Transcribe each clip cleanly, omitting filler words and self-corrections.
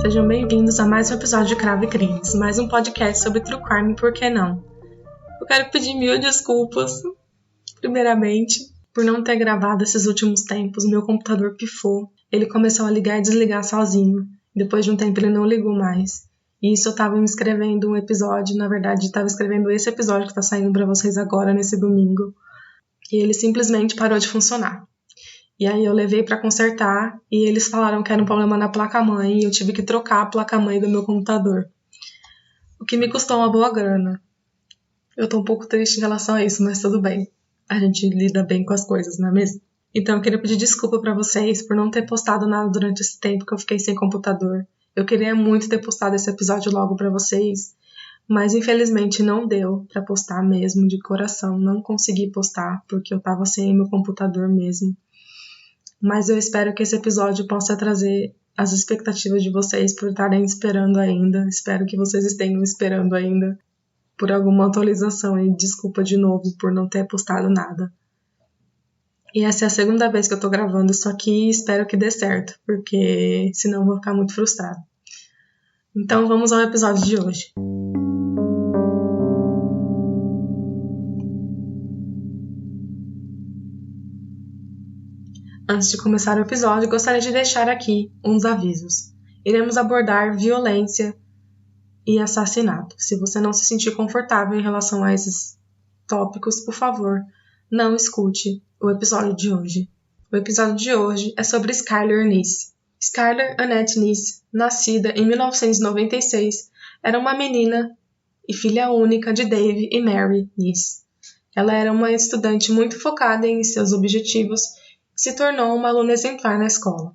Sejam bem-vindos a mais um episódio de Cravo e Crimes, mais um podcast sobre True Crime, por que não? Eu quero pedir mil desculpas, primeiramente, por não ter gravado esses últimos tempos. O meu computador pifou, ele começou a ligar e desligar sozinho. Depois de um tempo ele não ligou mais. E isso eu tava me escrevendo um episódio, na verdade tava escrevendo esse episódio que tá saindo pra vocês agora, nesse domingo. E ele simplesmente parou de funcionar. E aí eu levei pra consertar e eles falaram que era um problema na placa-mãe e eu tive que trocar a placa-mãe do meu computador. O que me custou uma boa grana. Eu tô um pouco triste em relação a isso, mas tudo bem. A gente lida bem com as coisas, não é mesmo? Então eu queria pedir desculpa pra vocês por não ter postado nada durante esse tempo que eu fiquei sem computador. Eu queria muito ter postado esse episódio logo pra vocês, mas infelizmente não deu pra postar mesmo, de coração. Não consegui postar porque eu tava sem meu computador mesmo. Mas eu espero que esse episódio possa trazer as expectativas de vocês por estarem esperando ainda. Espero que vocês estejam esperando ainda por alguma atualização e desculpa de novo por não ter postado nada. E essa é a segunda vez que eu tô gravando isso aqui e espero que dê certo, porque senão eu vou ficar muito frustrada. Então vamos ao episódio de hoje. Antes de começar o episódio, gostaria de deixar aqui uns avisos. Iremos abordar violência e assassinato. Se você não se sentir confortável em relação a esses tópicos, por favor, não escute o episódio de hoje. O episódio de hoje é sobre Skyler Neese. Skyler Annette Neese, nascida em 1996, era uma menina e filha única de Dave e Mary Neese. Ela era uma estudante muito focada em seus objetivos e se tornou uma aluna exemplar na escola.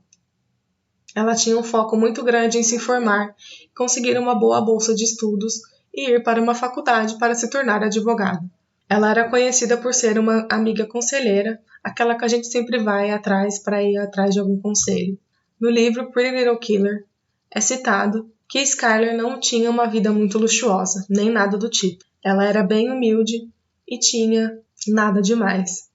Ela tinha um foco muito grande em se formar, conseguir uma boa bolsa de estudos e ir para uma faculdade para se tornar advogada. Ela era conhecida por ser uma amiga conselheira, aquela que a gente sempre vai atrás para ir atrás de algum conselho. No livro Pretty Little Killer, é citado que Skyler não tinha uma vida muito luxuosa, nem nada do tipo. Ela era bem humilde e tinha nada demais.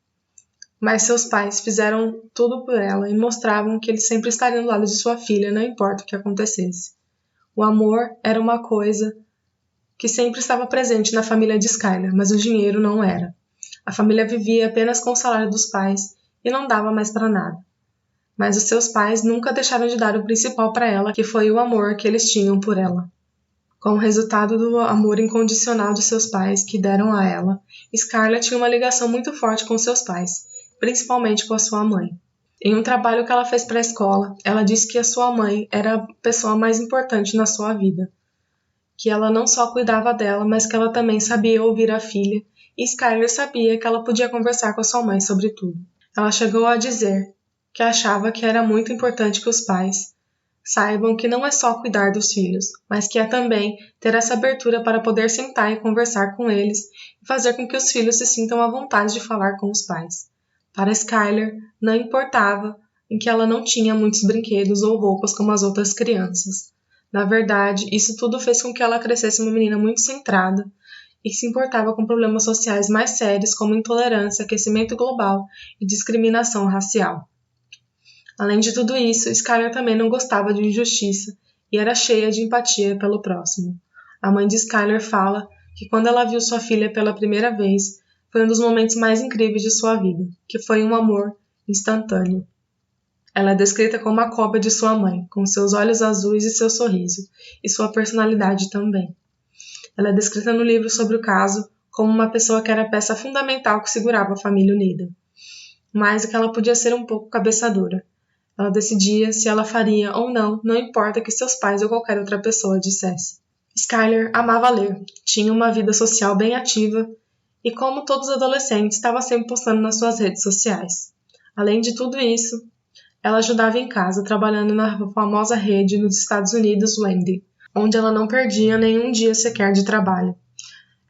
Mas seus pais fizeram tudo por ela e mostravam que eles sempre estariam do lado de sua filha, não importa o que acontecesse. O amor era uma coisa que sempre estava presente na família de Skyler, mas o dinheiro não era. A família vivia apenas com o salário dos pais e não dava mais para nada. Mas os seus pais nunca deixaram de dar o principal para ela, que foi o amor que eles tinham por ela. Como resultado do amor incondicional de seus pais que deram a ela, Skyler tinha uma ligação muito forte com seus pais, principalmente com a sua mãe. Em um trabalho que ela fez para a escola, ela disse que a sua mãe era a pessoa mais importante na sua vida, que ela não só cuidava dela, mas que ela também sabia ouvir a filha, e Skyler sabia que ela podia conversar com a sua mãe sobre tudo. Ela chegou a dizer que achava que era muito importante que os pais saibam que não é só cuidar dos filhos, mas que é também ter essa abertura para poder sentar e conversar com eles e fazer com que os filhos se sintam à vontade de falar com os pais. Para Skyler, não importava em que ela não tinha muitos brinquedos ou roupas como as outras crianças. Na verdade, isso tudo fez com que ela crescesse uma menina muito centrada e que se importava com problemas sociais mais sérios como intolerância, aquecimento global e discriminação racial. Além de tudo isso, Skyler também não gostava de injustiça e era cheia de empatia pelo próximo. A mãe de Skyler fala que quando ela viu sua filha pela primeira vez, foi um dos momentos mais incríveis de sua vida, que foi um amor instantâneo. Ela é descrita como a cópia de sua mãe, com seus olhos azuis e seu sorriso, e sua personalidade também. Ela é descrita no livro sobre o caso como uma pessoa que era a peça fundamental que segurava a família unida. Mas que ela podia ser um pouco cabeça dura. Ela decidia se ela faria ou não, não importa que seus pais ou qualquer outra pessoa dissesse. Skyler amava ler, tinha uma vida social bem ativa e, como todos os adolescentes, estava sempre postando nas suas redes sociais. Além de tudo isso, ela ajudava em casa, trabalhando na famosa rede nos Estados Unidos, Wendy, onde ela não perdia nenhum dia sequer de trabalho.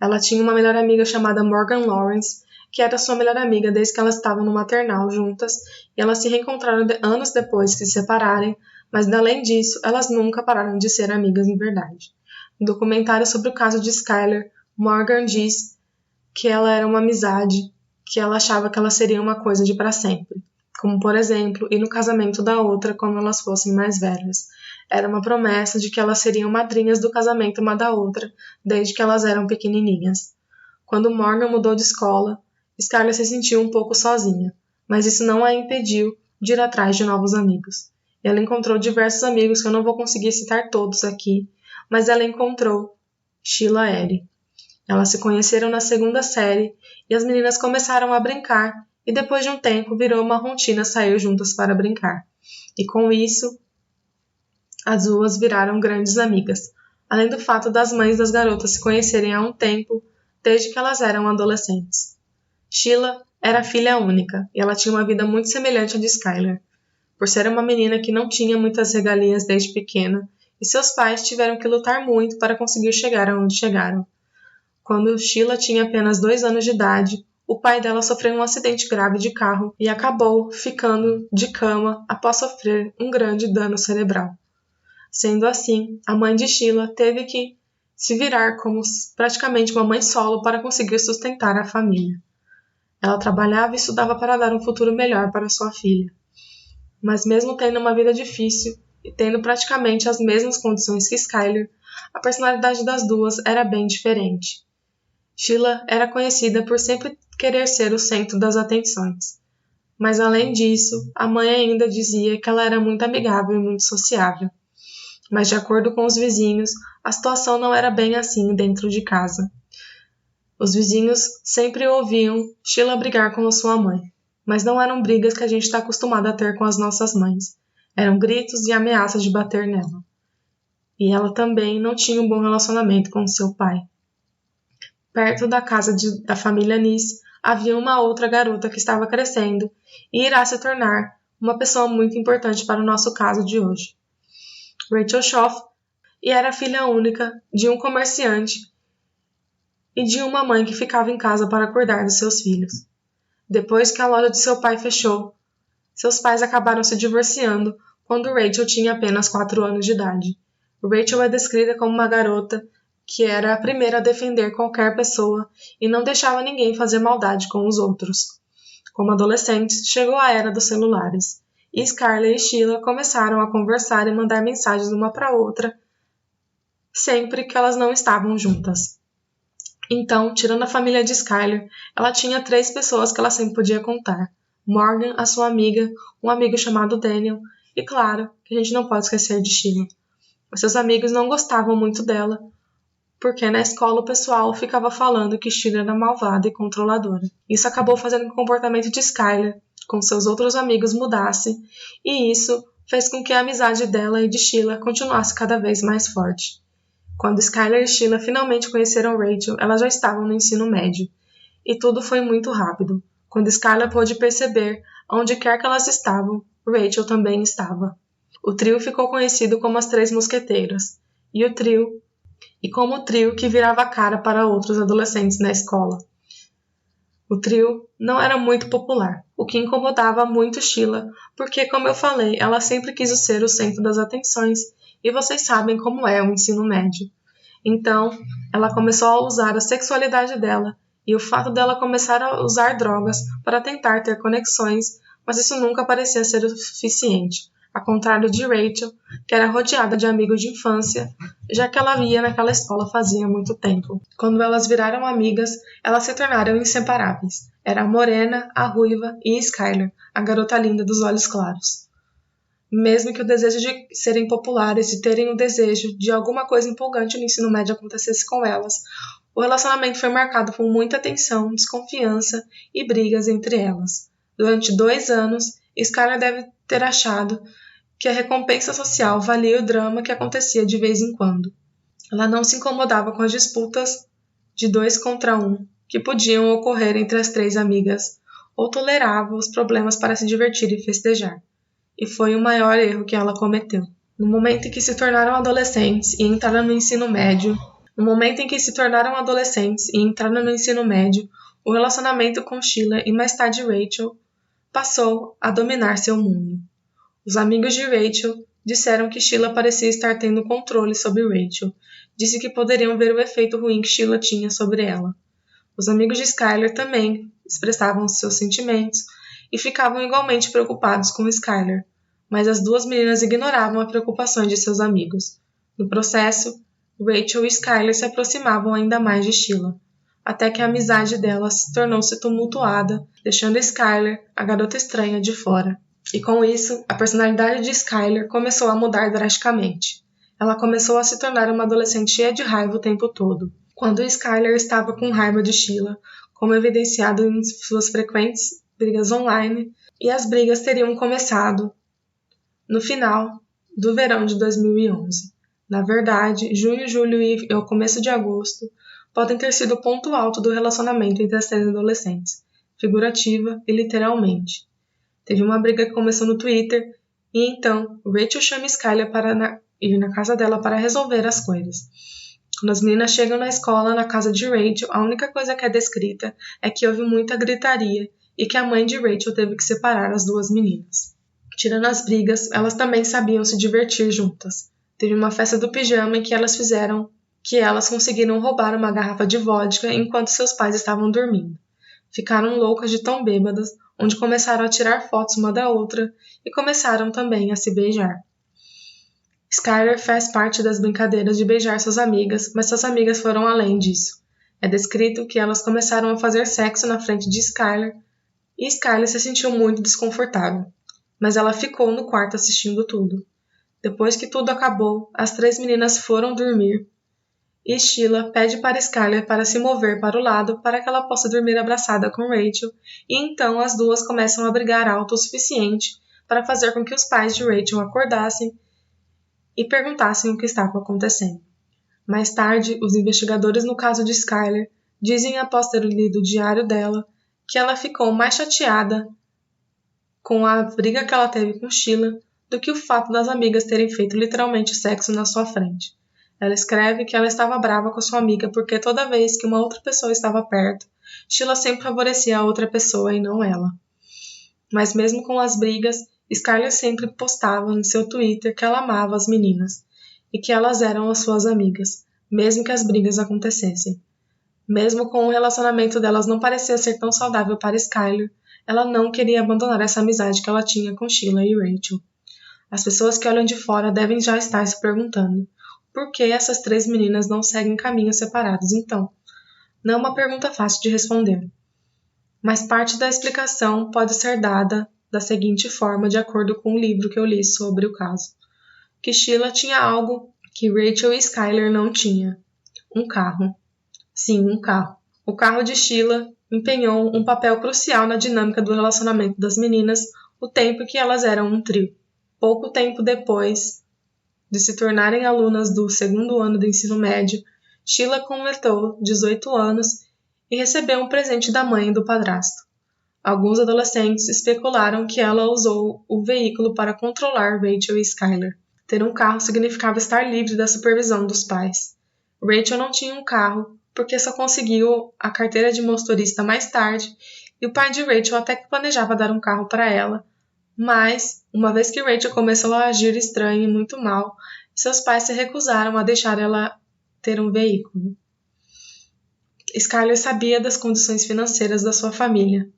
Ela tinha uma melhor amiga chamada Morgan Lawrence, que era sua melhor amiga desde que elas estavam no maternal juntas, e elas se reencontraram anos depois de se separarem, mas além disso, elas nunca pararam de ser amigas em verdade. No documentário sobre o caso de Skyler, Morgan diz que ela era uma amizade, que ela achava que ela seria uma coisa de para sempre. como por exemplo, ir no casamento da outra quando elas fossem mais velhas. Era uma promessa de que elas seriam madrinhas do casamento uma da outra, desde que elas eram pequenininhas. Quando Morgan mudou de escola, Skylar se sentiu um pouco sozinha, mas isso não a impediu de ir atrás de novos amigos. Ela encontrou diversos amigos que eu não vou conseguir citar todos aqui, mas ela encontrou Sheila e Ellie. Elas se conheceram na segunda série e as meninas começaram a brincar e depois de um tempo virou uma rotina sair juntas para brincar. E com isso, as duas viraram grandes amigas, além do fato das mães das garotas se conhecerem há um tempo, desde que elas eram adolescentes. Sheila era filha única e ela tinha uma vida muito semelhante à de Skylar. Por ser uma menina que não tinha muitas regalias desde pequena, e seus pais tiveram que lutar muito para conseguir chegar aonde chegaram. Quando Sheila tinha apenas 2 anos de idade, o pai dela sofreu um acidente grave de carro e acabou ficando de cama após sofrer um grande dano cerebral. Sendo assim, a mãe de Sheila teve que se virar como praticamente uma mãe solo para conseguir sustentar a família. Ela trabalhava e estudava para dar um futuro melhor para sua filha. Mas mesmo tendo uma vida difícil e tendo praticamente as mesmas condições que Skylar, a personalidade das duas era bem diferente. Sheila era conhecida por sempre querer ser o centro das atenções. Mas além disso, a mãe ainda dizia que ela era muito amigável e muito sociável. Mas de acordo com os vizinhos, a situação não era bem assim dentro de casa. Os vizinhos sempre ouviam Sheila brigar com a sua mãe, mas não eram brigas que a gente está acostumado a ter com as nossas mães. Eram gritos e ameaças de bater nela. E ela também não tinha um bom relacionamento com seu pai. Perto da casa da família Nice, havia uma outra garota que estava crescendo e irá se tornar uma pessoa muito importante para o nosso caso de hoje. Rachel Schoff e era filha única de um comerciante e de uma mãe que ficava em casa para cuidar dos seus filhos. Depois que a loja de seu pai fechou, seus pais acabaram se divorciando quando Rachel tinha apenas 4 anos de idade. Rachel é descrita como uma garota que era a primeira a defender qualquer pessoa e não deixava ninguém fazer maldade com os outros. Como adolescentes, chegou a era dos celulares, e Skylar e Sheila começaram a conversar e mandar mensagens uma para outra, sempre que elas não estavam juntas. Então, tirando a família de Skylar, ela tinha 3 pessoas que ela sempre podia contar. Morgan, a sua amiga, um amigo chamado Daniel, e claro, que a gente não pode esquecer de Sheila. Os seus amigos não gostavam muito dela, porque na escola o pessoal ficava falando que Sheila era malvada e controladora. Isso acabou fazendo com que o comportamento de Skylar com seus outros amigos mudasse, e isso fez com que a amizade dela e de Sheila continuasse cada vez mais forte. Quando Skylar e Sheila finalmente conheceram Rachel, elas já estavam no ensino médio, e tudo foi muito rápido. Quando Skylar pôde perceber onde quer que elas estavam, Rachel também estava. O trio ficou conhecido como as 3 mosqueteiras, e como o trio que virava a cara para outros adolescentes na escola. O trio não era muito popular, o que incomodava muito Sheila, porque, como eu falei, ela sempre quis ser o centro das atenções, e vocês sabem como é o ensino médio. Então, ela começou a usar a sexualidade dela e o fato dela começar a usar drogas para tentar ter conexões, mas isso nunca parecia ser o suficiente. Ao contrário de Rachel, que era rodeada de amigos de infância, já que ela via naquela escola fazia muito tempo. Quando elas viraram amigas, elas se tornaram inseparáveis. Era a morena, a ruiva e Skylar, a garota linda dos olhos claros. Mesmo que o desejo de serem populares e terem o desejo de alguma coisa empolgante no ensino médio acontecesse com elas, o relacionamento foi marcado por muita tensão, desconfiança e brigas entre elas. Durante 2 anos, Skylar deve ter achado que a recompensa social valia o drama que acontecia de vez em quando. Ela não se incomodava com as disputas de 2 contra 1 que podiam ocorrer entre as 3 amigas, ou tolerava os problemas para se divertir e festejar. E foi o maior erro que ela cometeu. No momento em que se tornaram adolescentes e entraram no ensino médio, o relacionamento com Sheila e mais tarde Rachel passou a dominar seu mundo. Os amigos de Rachel disseram que Sheila parecia estar tendo controle sobre Rachel. Disse que poderiam ver o efeito ruim que Sheila tinha sobre ela. Os amigos de Skylar também expressavam seus sentimentos e ficavam igualmente preocupados com Skyler, mas as duas meninas ignoravam as preocupações de seus amigos. No processo, Rachel e Skyler se aproximavam ainda mais de Sheila, até que a amizade delas tornou-se tumultuada, deixando Skyler, a garota estranha, de fora. E com isso, a personalidade de Skyler começou a mudar drasticamente. Ela começou a se tornar uma adolescente cheia de raiva o tempo todo. Quando Skyler estava com raiva de Sheila, como evidenciado em suas frequentes brigas online, e as brigas teriam começado no final do verão de 2011. Na verdade, junho, julho e o começo de agosto podem ter sido o ponto alto do relacionamento entre as três adolescentes, figurativa e literalmente. Teve uma briga que começou no Twitter, e então Rachel chama Skyler para ir na casa dela para resolver as coisas. Quando as meninas chegam na escola, na casa de Rachel, a única coisa que é descrita é que houve muita gritaria e que a mãe de Rachel teve que separar as duas meninas. Tirando as brigas, elas também sabiam se divertir juntas. Teve uma festa do pijama em que elas conseguiram roubar uma garrafa de vodka enquanto seus pais estavam dormindo. Ficaram loucas de tão bêbadas, onde começaram a tirar fotos uma da outra e começaram também a se beijar. Skyler faz parte das brincadeiras de beijar suas amigas, mas suas amigas foram além disso. É descrito que elas começaram a fazer sexo na frente de Skyler e Skyler se sentiu muito desconfortável, mas ela ficou no quarto assistindo tudo. Depois que tudo acabou, as três meninas foram dormir e Sheila pede para Skyler para se mover para o lado para que ela possa dormir abraçada com Rachel, e então as duas começam a brigar alto o suficiente para fazer com que os pais de Rachel acordassem e perguntassem o que estava acontecendo. Mais tarde, os investigadores no caso de Skyler dizem, após ter lido o diário dela, que ela ficou mais chateada com a briga que ela teve com Sheila do que o fato das amigas terem feito literalmente sexo na sua frente. Ela escreve que ela estava brava com sua amiga porque toda vez que uma outra pessoa estava perto, Sheila sempre favorecia a outra pessoa e não ela. Mas mesmo com as brigas, Skyler sempre postava no seu Twitter que ela amava as meninas e que elas eram as suas amigas, mesmo que as brigas acontecessem. Mesmo com o relacionamento delas não parecia ser tão saudável para Skyler, ela não queria abandonar essa amizade que ela tinha com Sheila e Rachel. As pessoas que olham de fora devem já estar se perguntando por que essas três meninas não seguem caminhos separados então. Não é uma pergunta fácil de responder, mas parte da explicação pode ser dada da seguinte forma, de acordo com o livro que eu li sobre o caso. Que Sheila tinha algo que Rachel e Skyler não tinham. Um carro. Sim, um carro. O carro de Sheila empenhou um papel crucial na dinâmica do relacionamento das meninas o tempo que elas eram um trio. Pouco tempo depois de se tornarem alunas do segundo ano do ensino médio, Sheila completou 18 anos e recebeu um presente da mãe e do padrasto. Alguns adolescentes especularam que ela usou o veículo para controlar Rachel e Skyler. Ter um carro significava estar livre da supervisão dos pais. Rachel não tinha um carro porque só conseguiu a carteira de motorista mais tarde, e o pai de Rachel até que planejava dar um carro para ela, mas, uma vez que Rachel começou a agir estranho e muito mal, seus pais se recusaram a deixar ela ter um veículo. Skyler sabia das condições financeiras da sua família,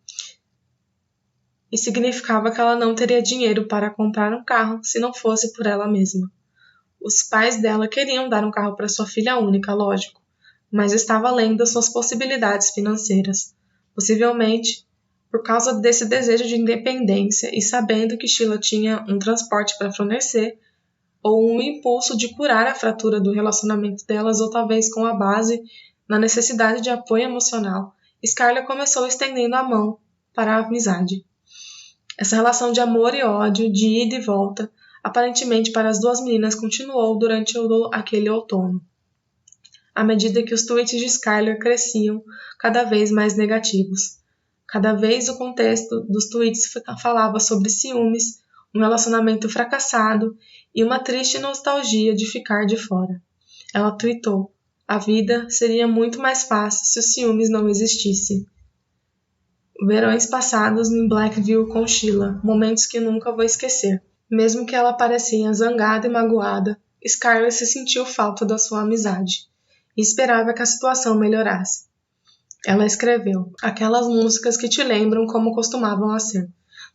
e significava que ela não teria dinheiro para comprar um carro se não fosse por ela mesma. Os pais dela queriam dar um carro para sua filha única, lógico, mas estava além das suas possibilidades financeiras. Possivelmente, por causa desse desejo de independência e sabendo que Sheila tinha um transporte para fornecer, ou um impulso de curar a fratura do relacionamento delas, ou talvez com a base na necessidade de apoio emocional, Skyler começou estendendo a mão para a amizade. Essa relação de amor e ódio, de ida e volta, aparentemente para as duas meninas continuou durante aquele outono. À medida que os tweets de Skyler cresciam cada vez mais negativos. Cada vez o contexto dos tweets falava sobre ciúmes, um relacionamento fracassado e uma triste nostalgia de ficar de fora. Ela tweetou: "A vida seria muito mais fácil se os ciúmes não existissem." Verões passados em Blackville com Sheila, momentos que nunca vou esquecer. Mesmo que ela parecia zangada e magoada, Skyler se sentiu falta da sua amizade e esperava que a situação melhorasse. Ela escreveu: "Aquelas músicas que te lembram como costumavam a ser.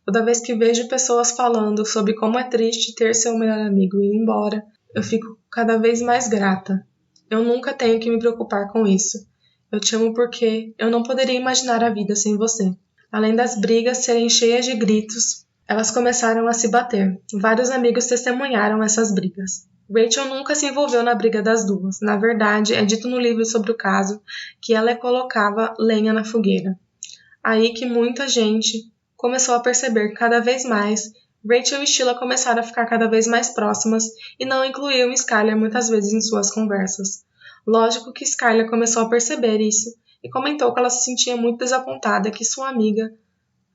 Toda vez que vejo pessoas falando sobre como é triste ter seu melhor amigo ir embora, eu fico cada vez mais grata. Eu nunca tenho que me preocupar com isso. Eu te amo porque eu não poderia imaginar a vida sem você. Além das brigas serem cheias de gritos, elas começaram a se bater. Vários amigos testemunharam essas brigas. Rachel nunca se envolveu na briga das duas. Na verdade, é dito no livro sobre o caso que ela colocava lenha na fogueira. Aí que muita gente começou a perceber cada vez mais. Rachel e Sheila começaram a ficar cada vez mais próximas e não incluíam Skyler muitas vezes em suas conversas. Lógico que Skyler começou a perceber isso e comentou que ela se sentia muito desapontada que sua amiga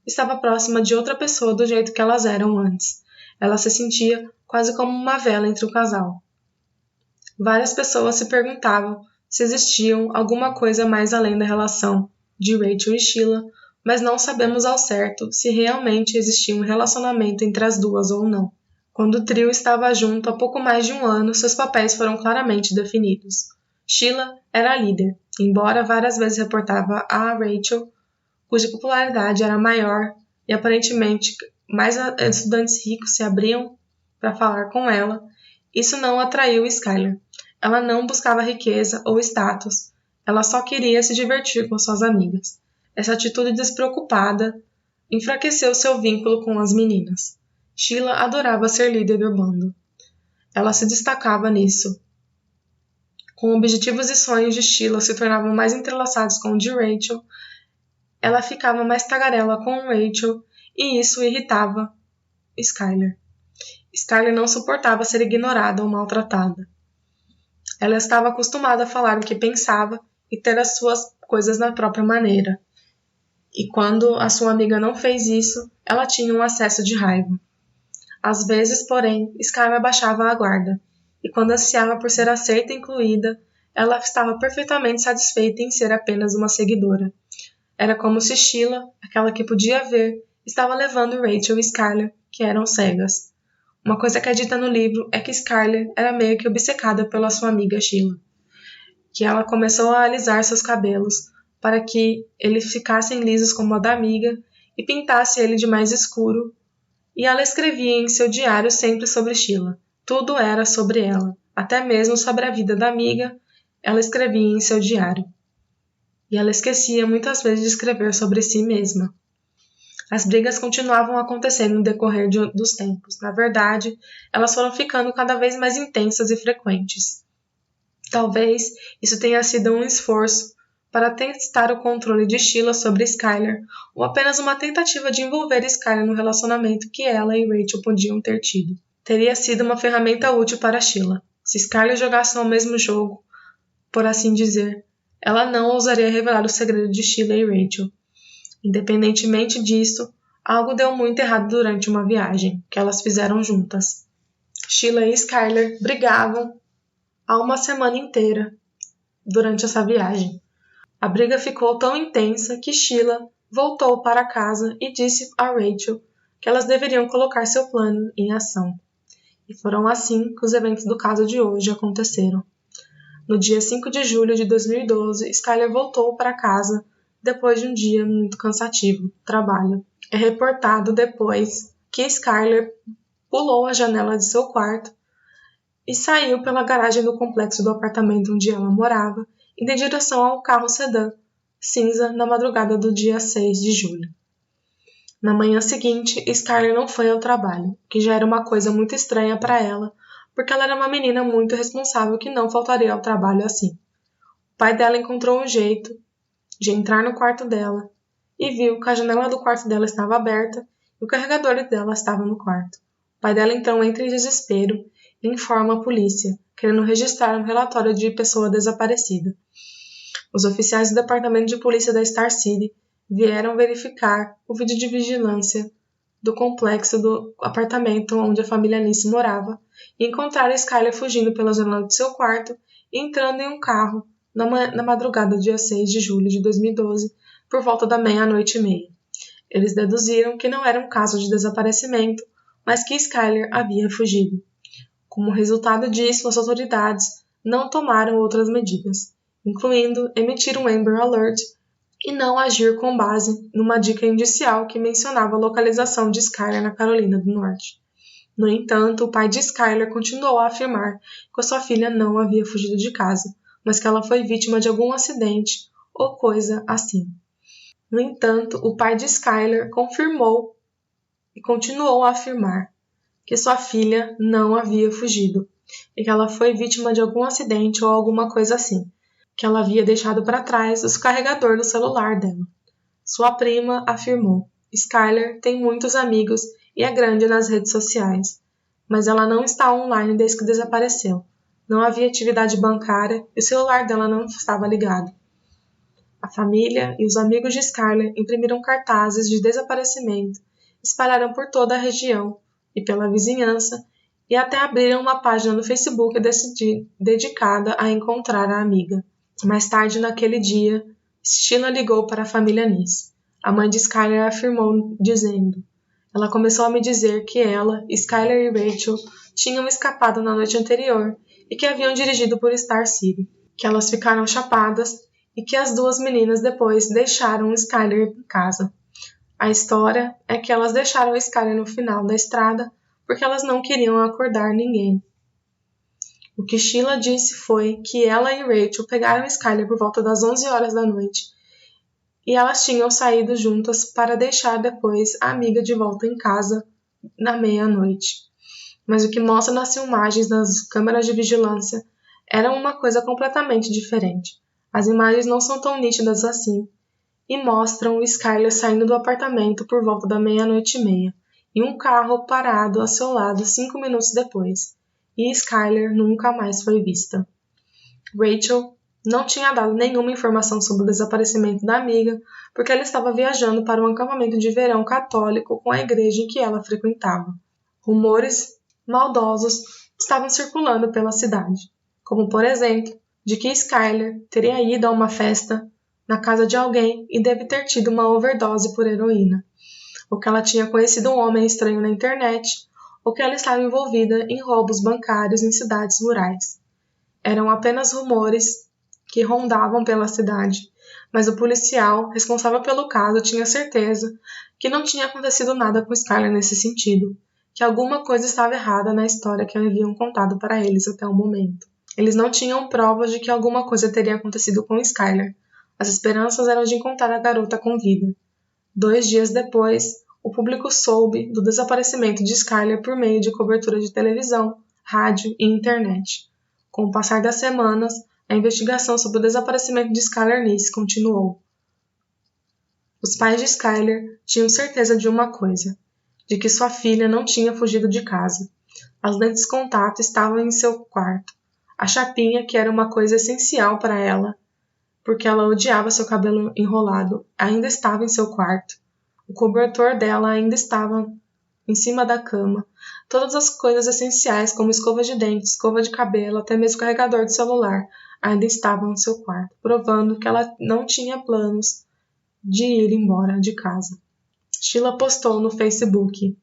estava próxima de outra pessoa do jeito que elas eram antes. Ela se sentia quase como uma vela entre o casal. Várias pessoas se perguntavam se existiam alguma coisa mais além da relação de Rachel e Sheila, mas não sabemos ao certo se realmente existia um relacionamento entre as duas ou não. Quando o trio estava junto há pouco mais de um ano, seus papéis foram claramente definidos. Sheila era a líder, embora várias vezes reportava a Rachel, cuja popularidade era maior e aparentemente mais estudantes ricos se abriam para falar com ela. Isso não atraiu Skyler. Ela não buscava riqueza ou status, ela só queria se divertir com suas amigas. Essa atitude despreocupada enfraqueceu seu vínculo com as meninas. Sheila adorava ser líder do bando. Ela se destacava nisso. Com objetivos e sonhos de Sheila se tornavam mais entrelaçados com o de Rachel, ela ficava mais tagarela com Rachel e isso irritava Skyler. Skyler não suportava ser ignorada ou maltratada. Ela estava acostumada a falar o que pensava e ter as suas coisas na própria maneira. E quando a sua amiga não fez isso, ela tinha um acesso de raiva. Às vezes, porém, Skyler baixava a guarda, e quando ansiava por ser aceita e incluída, ela estava perfeitamente satisfeita em ser apenas uma seguidora. Era como se Sheila, aquela que podia ver, estava levando Rachel e Skyler, que eram cegas. Uma coisa que é dita no livro é que Skyler era meio que obcecada pela sua amiga Sheila, que ela começou a alisar seus cabelos para que eles ficassem lisos como a da amiga e pintasse ele de mais escuro, e ela escrevia em seu diário sempre sobre Sheila. Tudo era sobre ela, até mesmo sobre a vida da amiga, ela escrevia em seu diário. E ela esquecia muitas vezes de escrever sobre si mesma. As brigas continuavam acontecendo no decorrer dos tempos. Na verdade, elas foram ficando cada vez mais intensas e frequentes. Talvez isso tenha sido um esforço para testar o controle de Sheila sobre Skyler, ou apenas uma tentativa de envolver Skyler no relacionamento que ela e Rachel podiam ter tido. Teria sido uma ferramenta útil para Sheila. Se Skyler jogasse no mesmo jogo, por assim dizer, ela não ousaria revelar o segredo de Sheila e Rachel. Independentemente disso, algo deu muito errado durante uma viagem que elas fizeram juntas. Sheila e Skyler brigavam há uma semana inteira durante essa viagem. A briga ficou tão intensa que Sheila voltou para casa e disse a Rachel que elas deveriam colocar seu plano em ação. E foram assim que os eventos do caso de hoje aconteceram. No dia 5 de julho de 2012, Skyler voltou para casa depois de um dia muito cansativo, trabalho. É reportado depois que Skyler pulou a janela de seu quarto e saiu pela garagem do complexo do apartamento onde ela morava, indo em direção ao carro sedã cinza na madrugada do dia 6 de julho. Na manhã seguinte, Skyler não foi ao trabalho, que já era uma coisa muito estranha para ela, porque ela era uma menina muito responsável que não faltaria ao trabalho assim. O pai dela encontrou um jeito de entrar no quarto dela e viu que a janela do quarto dela estava aberta e o carregador dela estava no quarto. O pai dela então entra em desespero e informa a polícia, querendo registrar um relatório de pessoa desaparecida. Os oficiais do departamento de polícia da Star City vieram verificar o vídeo de vigilância do complexo do apartamento onde a família Nice morava e encontraram Skyler fugindo pela janela de seu quarto e entrando em um carro na madrugada do dia 6 de julho de 2012, por volta da 00:30. Eles deduziram que não era um caso de desaparecimento, mas que Skyler havia fugido. Como resultado disso, as autoridades não tomaram outras medidas, incluindo emitir um Amber Alert e não agir com base numa dica indicial que mencionava a localização de Skyler na Carolina do Norte. No entanto, o pai de Skyler continuou a afirmar que a sua filha não havia fugido de casa, mas que ela foi vítima de algum acidente ou coisa assim. No entanto, o pai de Skyler confirmou e continuou a afirmar que sua filha não havia fugido e que ela foi vítima de algum acidente ou alguma coisa assim, que ela havia deixado para trás o carregador do celular dela. Sua prima afirmou: Skyler tem muitos amigos e é grande nas redes sociais, mas ela não está online desde que desapareceu. Não havia atividade bancária e o celular dela não estava ligado. A família e os amigos de Skyler imprimiram cartazes de desaparecimento, espalharam por toda a região e pela vizinhança, e até abriram uma página no Facebook dedicada a encontrar a amiga. Mais tarde naquele dia, Sheila ligou para a família Nis. A mãe de Skyler afirmou, dizendo: ela começou a me dizer que ela, Skyler e Rachel tinham escapado na noite anterior e que haviam dirigido por Star City, que elas ficaram chapadas e que as duas meninas depois deixaram Skyler em casa. A história é que elas deixaram Skyler no final da estrada porque elas não queriam acordar ninguém. O que Sheila disse foi que ela e Rachel pegaram Skyler por volta das 11 horas da noite e elas tinham saído juntas para deixar depois a amiga de volta em casa na meia-noite. Mas o que mostra nas filmagens das câmeras de vigilância era uma coisa completamente diferente. As imagens não são tão nítidas assim e mostram Skyler saindo do apartamento por volta da meia-noite e meia e um carro parado a seu lado 5 minutos depois. E Skyler nunca mais foi vista. Rachel não tinha dado nenhuma informação sobre o desaparecimento da amiga porque ela estava viajando para um acampamento de verão católico com a igreja em que ela frequentava. Rumores maldosos estavam circulando pela cidade, como por exemplo, de que Skyler teria ido a uma festa na casa de alguém e deve ter tido uma overdose por heroína, ou que ela tinha conhecido um homem estranho na internet, ou que ela estava envolvida em roubos bancários em cidades rurais. Eram apenas rumores que rondavam pela cidade, mas o policial responsável pelo caso tinha certeza que não tinha acontecido nada com Skyler nesse sentido, que alguma coisa estava errada na história que haviam contado para eles até o momento. Eles não tinham provas de que alguma coisa teria acontecido com Skyler. As esperanças eram de encontrar a garota com vida. 2 dias depois, o público soube do desaparecimento de Skyler por meio de cobertura de televisão, rádio e internet. Com o passar das semanas, a investigação sobre o desaparecimento de Skyler Nis continuou. Os pais de Skyler tinham certeza de uma coisa, de que sua filha não tinha fugido de casa. As lentes de contato estavam em seu quarto. A chapinha, que era uma coisa essencial para ela, porque ela odiava seu cabelo enrolado, ainda estava em seu quarto. O cobertor dela ainda estava em cima da cama. Todas as coisas essenciais, como escova de dente, escova de cabelo, até mesmo carregador de celular, ainda estavam em seu quarto, provando que ela não tinha planos de ir embora de casa. Sheila postou no Facebook: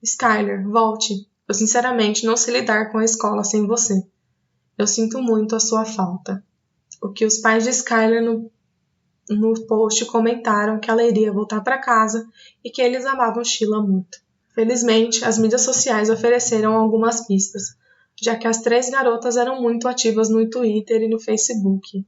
Skyler, volte. Eu sinceramente não sei lidar com a escola sem você. Eu sinto muito a sua falta. O que os pais de Skyler no post comentaram que ela iria voltar para casa e que eles amavam Sheila muito. Felizmente, as mídias sociais ofereceram algumas pistas, já que as 3 garotas eram muito ativas no Twitter e no Facebook.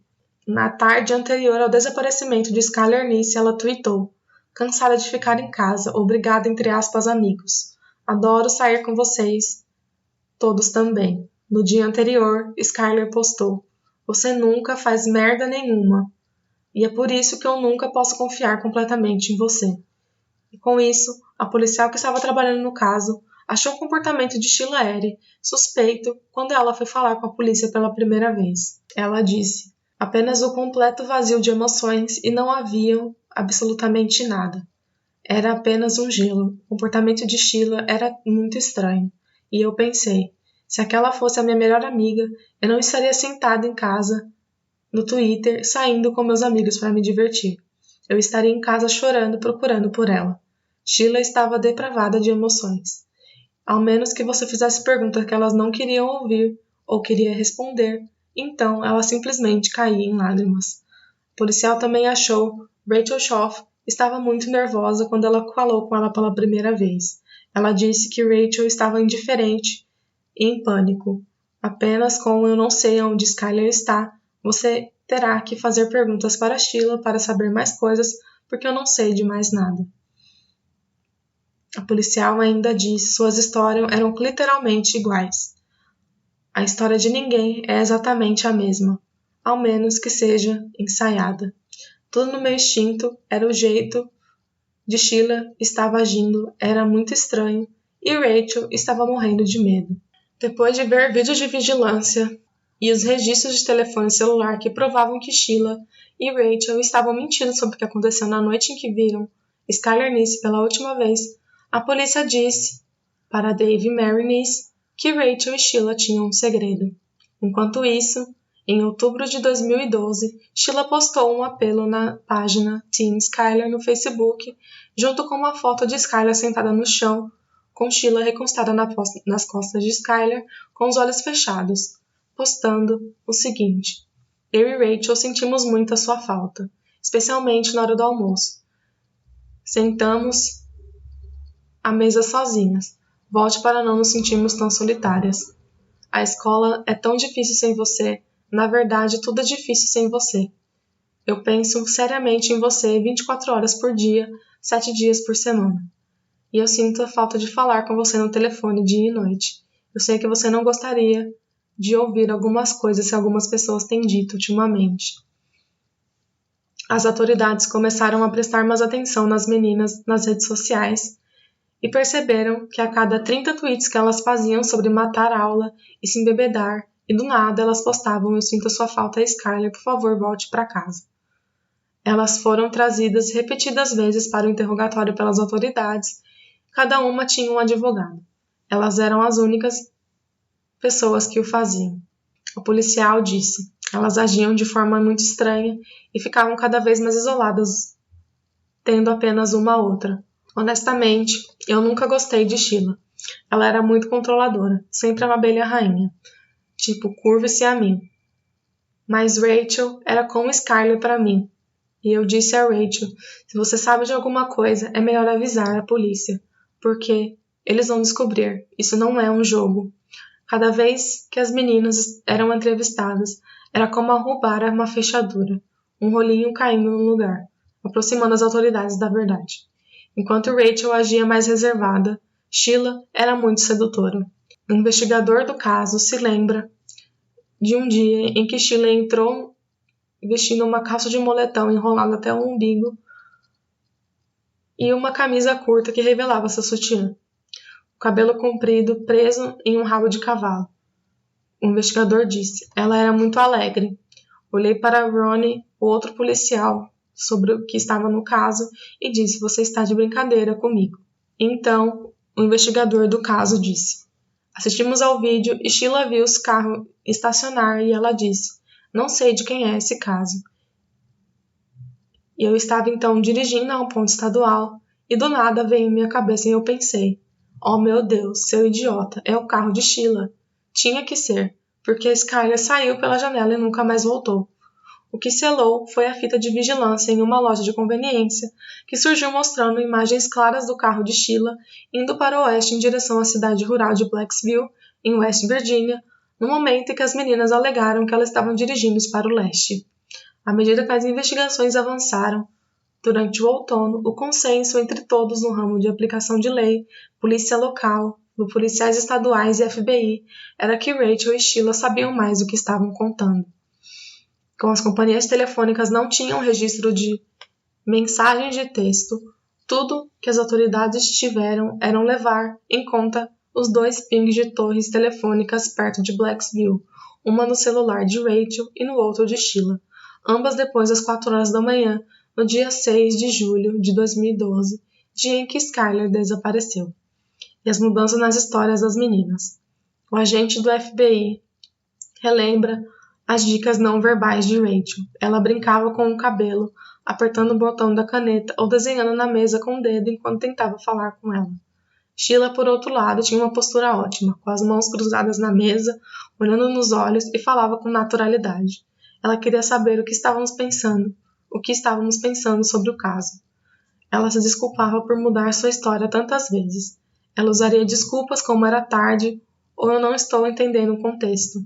Na tarde anterior ao desaparecimento de Skyler Nis, ela tweetou: cansada de ficar em casa, obrigada entre aspas amigos. Adoro sair com vocês, todos também. No dia anterior, Skyler postou: você nunca faz merda nenhuma. E é por isso que eu nunca posso confiar completamente em você. E com isso, a policial que estava trabalhando no caso achou o comportamento de Sheila Erie suspeito quando ela foi falar com a polícia pela primeira vez. Ela disse: apenas o completo vazio de emoções e não havia absolutamente nada. Era apenas um gelo. O comportamento de Sheila era muito estranho. E eu pensei, se aquela fosse a minha melhor amiga, eu não estaria sentada em casa no Twitter, saindo com meus amigos para me divertir. Eu estaria em casa chorando, procurando por ela. Sheila estava depravada de emoções. Ao menos que você fizesse perguntas que elas não queriam ouvir ou queria responder, então ela simplesmente caía em lágrimas. O policial também achou Rachel Schoff estava muito nervosa quando ela falou com ela pela primeira vez. Ela disse que Rachel estava indiferente e em pânico. Apenas com "eu não sei onde Skyler está", você terá que fazer perguntas para Sheila para saber mais coisas, porque eu não sei de mais nada. A policial ainda disse suas histórias eram literalmente iguais. A história de ninguém é exatamente a mesma, ao menos que seja ensaiada. Tudo no meu instinto era o jeito de Sheila estava agindo, era muito estranho, e Rachel estava morrendo de medo. Depois de ver vídeos de vigilância e os registros de telefone celular que provavam que Sheila e Rachel estavam mentindo sobre o que aconteceu na noite em que viram Skyler Nice pela última vez, a polícia disse para Dave e Mary Nice que Rachel e Sheila tinham um segredo. Enquanto isso, em outubro de 2012, Sheila postou um apelo na página Team Skyler no Facebook, junto com uma foto de Skyler sentada no chão, com Sheila recostada nas costas de Skyler, com os olhos fechados, postando o seguinte: "Eu e Rachel sentimos muito a sua falta, especialmente na hora do almoço. Sentamos à mesa sozinhas. Volte para não nos sentirmos tão solitárias. A escola é tão difícil sem você. Na verdade, tudo é difícil sem você. Eu penso seriamente em você 24 horas por dia, 7 dias por semana. E eu sinto a falta de falar com você no telefone dia e noite. Eu sei que você não gostaria de ouvir algumas coisas que algumas pessoas têm dito ultimamente." As autoridades começaram a prestar mais atenção nas meninas nas redes sociais e perceberam que a cada 30 tweets que elas faziam sobre matar a aula e se embebedar, e do nada elas postavam "eu sinto a sua falta, Skyler, por favor, volte para casa." Elas foram trazidas repetidas vezes para o interrogatório pelas autoridades. Cada uma tinha um advogado. Elas eram as únicas pessoas que o faziam. O policial disse: "Elas agiam de forma muito estranha e ficavam cada vez mais isoladas, tendo apenas uma outra. Honestamente, eu nunca gostei de Sheila. Ela era muito controladora, sempre uma abelha rainha. Tipo, curve-se a mim. Mas Rachel era como Skyler para mim. E eu disse a Rachel, se você sabe de alguma coisa, é melhor avisar a polícia, porque eles vão descobrir, isso não é um jogo." Cada vez que as meninas eram entrevistadas, era como arrombar uma fechadura, um rolinho caindo no lugar, aproximando as autoridades da verdade. Enquanto Rachel agia mais reservada, Sheila era muito sedutora. O investigador do caso se lembra de um dia em que Sheila entrou vestindo uma calça de moletom enrolada até o umbigo e uma camisa curta que revelava seu sutiã. O cabelo comprido preso em um rabo de cavalo. O investigador disse: "Ela era muito alegre." Olhei para Ronnie, o outro policial, sobre o que estava no caso, e disse: "Você está de brincadeira comigo." Então, o investigador do caso disse: "Assistimos ao vídeo e Sheila viu os carros estacionar e ela disse: 'Não sei de quem é esse caso.' E eu estava então dirigindo a um ponto estadual e do nada veio em minha cabeça e eu pensei: oh meu Deus, seu idiota, é o carro de Sheila. Tinha que ser, porque Skyler saiu pela janela e nunca mais voltou." O que selou foi a fita de vigilância em uma loja de conveniência, que surgiu mostrando imagens claras do carro de Sheila indo para o oeste em direção à cidade rural de Blacksville, em West Virginia, no momento em que as meninas alegaram que elas estavam dirigindo para o leste. À medida que as investigações avançaram, durante o outono, o consenso entre todos no ramo de aplicação de lei, polícia local, policiais estaduais e FBI era que Rachel e Sheila sabiam mais do que estavam contando. Como as companhias telefônicas não tinham registro de mensagens de texto, tudo que as autoridades tiveram era levar em conta os 2 pings de torres telefônicas perto de Blacksville, uma no celular de Rachel e no outro de Sheila, ambas depois das 4 horas da manhã, no dia 6 de julho de 2012, dia em que Skyler desapareceu. E as mudanças nas histórias das meninas. O agente do FBI relembra as dicas não verbais de Rachel. Ela brincava com o cabelo, apertando o botão da caneta ou desenhando na mesa com o dedo enquanto tentava falar com ela. Sheila, por outro lado, tinha uma postura ótima, com as mãos cruzadas na mesa, olhando nos olhos e falava com naturalidade. Ela queria saber o que estávamos pensando, o que estávamos pensando sobre o caso. Ela se desculpava por mudar sua história tantas vezes. Ela usaria desculpas como era tarde ou eu não estou entendendo o contexto.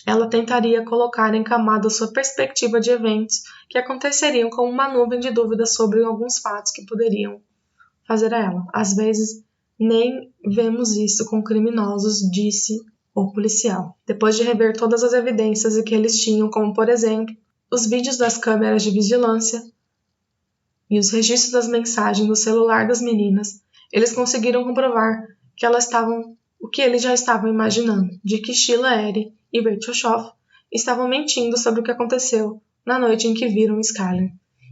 Ela tentaria colocar em camada sua perspectiva de eventos que aconteceriam como uma nuvem de dúvidas sobre alguns fatos que poderiam fazer a ela. Às vezes, nem vemos isso com criminosos, disse o policial. Depois de rever todas as evidências que eles tinham, como por exemplo, os vídeos das câmeras de vigilância e os registros das mensagens no celular das meninas, eles conseguiram comprovar que elas estavam o que eles já estavam imaginando, de que Sheila Eddy e Rachel Schoff estavam mentindo sobre o que aconteceu na noite em que viram Skylar.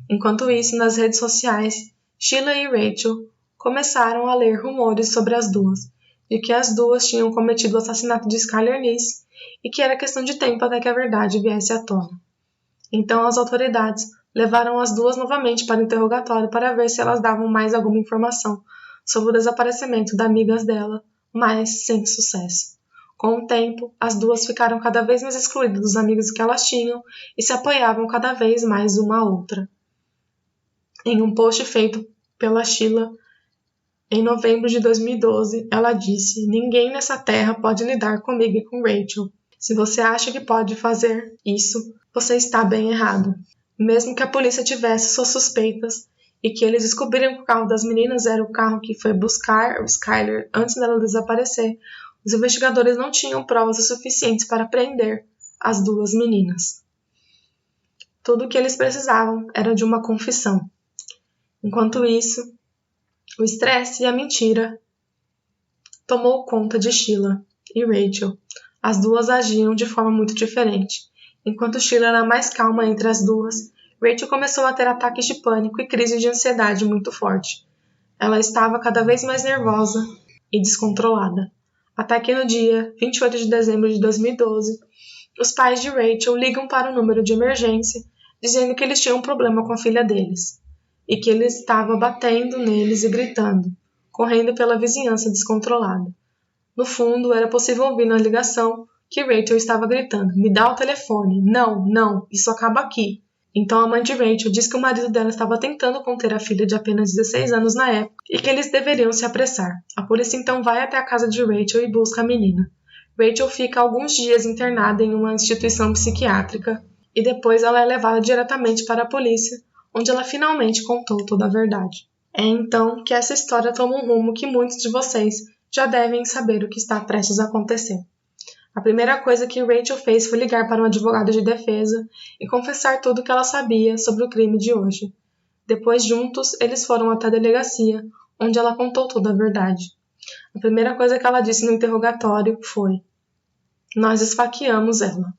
Enquanto isso, nas redes sociais, Sheila e Rachel começaram a ler rumores sobre as duas, de que as duas tinham cometido o assassinato de Skylar Nice e que era questão de tempo até que a verdade viesse à tona. Então as autoridades levaram as duas novamente para o interrogatório para ver se elas davam mais alguma informação sobre o desaparecimento das amigas dela, mas sem sucesso. Com o tempo, as duas ficaram cada vez mais excluídas dos amigos que elas tinham e se apoiavam cada vez mais uma à outra. Em um post feito pela Sheila, em novembro de 2012, ela disse: "Ninguém nessa terra pode lidar comigo e com Rachel. Se você acha que pode fazer isso, você está bem errado." Mesmo que a polícia tivesse suas suspeitas e que eles descobriram que o carro das meninas era o carro que foi buscar Skylar antes dela desaparecer, os investigadores não tinham provas o suficientes para prender as duas meninas. Tudo o que eles precisavam era de uma confissão. Enquanto isso, o estresse e a mentira tomou conta de Sheila e Rachel. As duas agiam de forma muito diferente. Enquanto Sheila era mais calma entre as duas, Rachel começou a ter ataques de pânico e crises de ansiedade muito forte. Ela estava cada vez mais nervosa e descontrolada. Até que no dia 28 de dezembro de 2012, os pais de Rachel ligam para o número de emergência, dizendo que eles tinham um problema com a filha deles, e que ele estava batendo neles e gritando, correndo pela vizinhança descontrolada. No fundo, era possível ouvir na ligação que Rachel estava gritando: "Me dá o telefone! Não, não, isso acaba aqui!" Então a mãe de Rachel diz que o marido dela estava tentando conter a filha de apenas 16 anos na época e que eles deveriam se apressar. A polícia então vai até a casa de Rachel e busca a menina. Rachel fica alguns dias internada em uma instituição psiquiátrica e depois ela é levada diretamente para a polícia, onde ela finalmente contou toda a verdade. É então que essa história toma um rumo que muitos de vocês já devem saber o que está prestes a acontecer. A primeira coisa que Rachel fez foi ligar para um advogado de defesa e confessar tudo o que ela sabia sobre o crime de hoje. Depois, juntos, eles foram até a delegacia, onde ela contou toda a verdade. A primeira coisa que ela disse no interrogatório foi: "Nós esfaqueamos ela."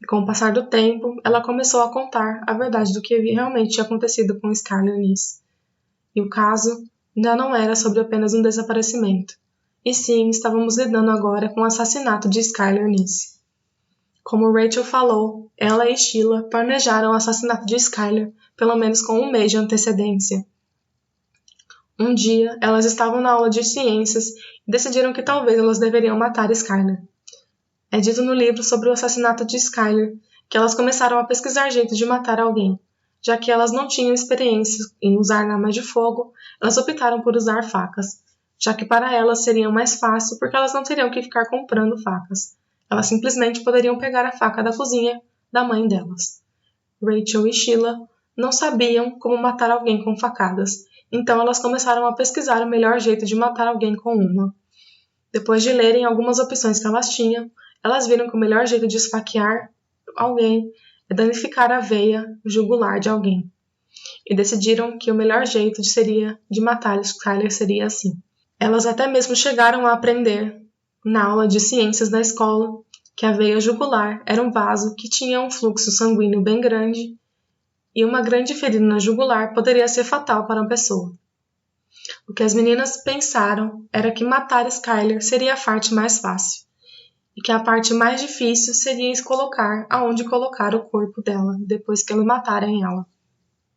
E com o passar do tempo, ela começou a contar a verdade do que realmente tinha acontecido com Skylar Nice. E o caso já não era sobre apenas um desaparecimento. E sim, estávamos lidando agora com o assassinato de Skylar Nice. Como Rachel falou, ela e Sheila planejaram o assassinato de Skylar pelo menos com um mês de antecedência. Um dia, elas estavam na aula de ciências e decidiram que talvez elas deveriam matar Skylar. É dito no livro sobre o assassinato de Skylar que elas começaram a pesquisar jeitos de matar alguém. Já que elas não tinham experiência em usar armas de fogo, elas optaram por usar facas, já que para elas seria mais fácil porque elas não teriam que ficar comprando facas. Elas simplesmente poderiam pegar a faca da cozinha da mãe delas. Rachel e Sheila não sabiam como matar alguém com facadas, então elas começaram a pesquisar o melhor jeito de matar alguém com uma. Depois de lerem algumas opções que elas tinham, elas viram que o melhor jeito de esfaquear alguém é danificar a veia jugular de alguém. E decidiram que o melhor jeito de matar Skylar seria assim. Elas até mesmo chegaram a aprender, na aula de ciências da escola, que a veia jugular era um vaso que tinha um fluxo sanguíneo bem grande e uma grande ferida na jugular poderia ser fatal para uma pessoa. O que as meninas pensaram era que matar Skylar seria a parte mais fácil e que a parte mais difícil seria colocar aonde colocar o corpo dela depois que eles matarem ela.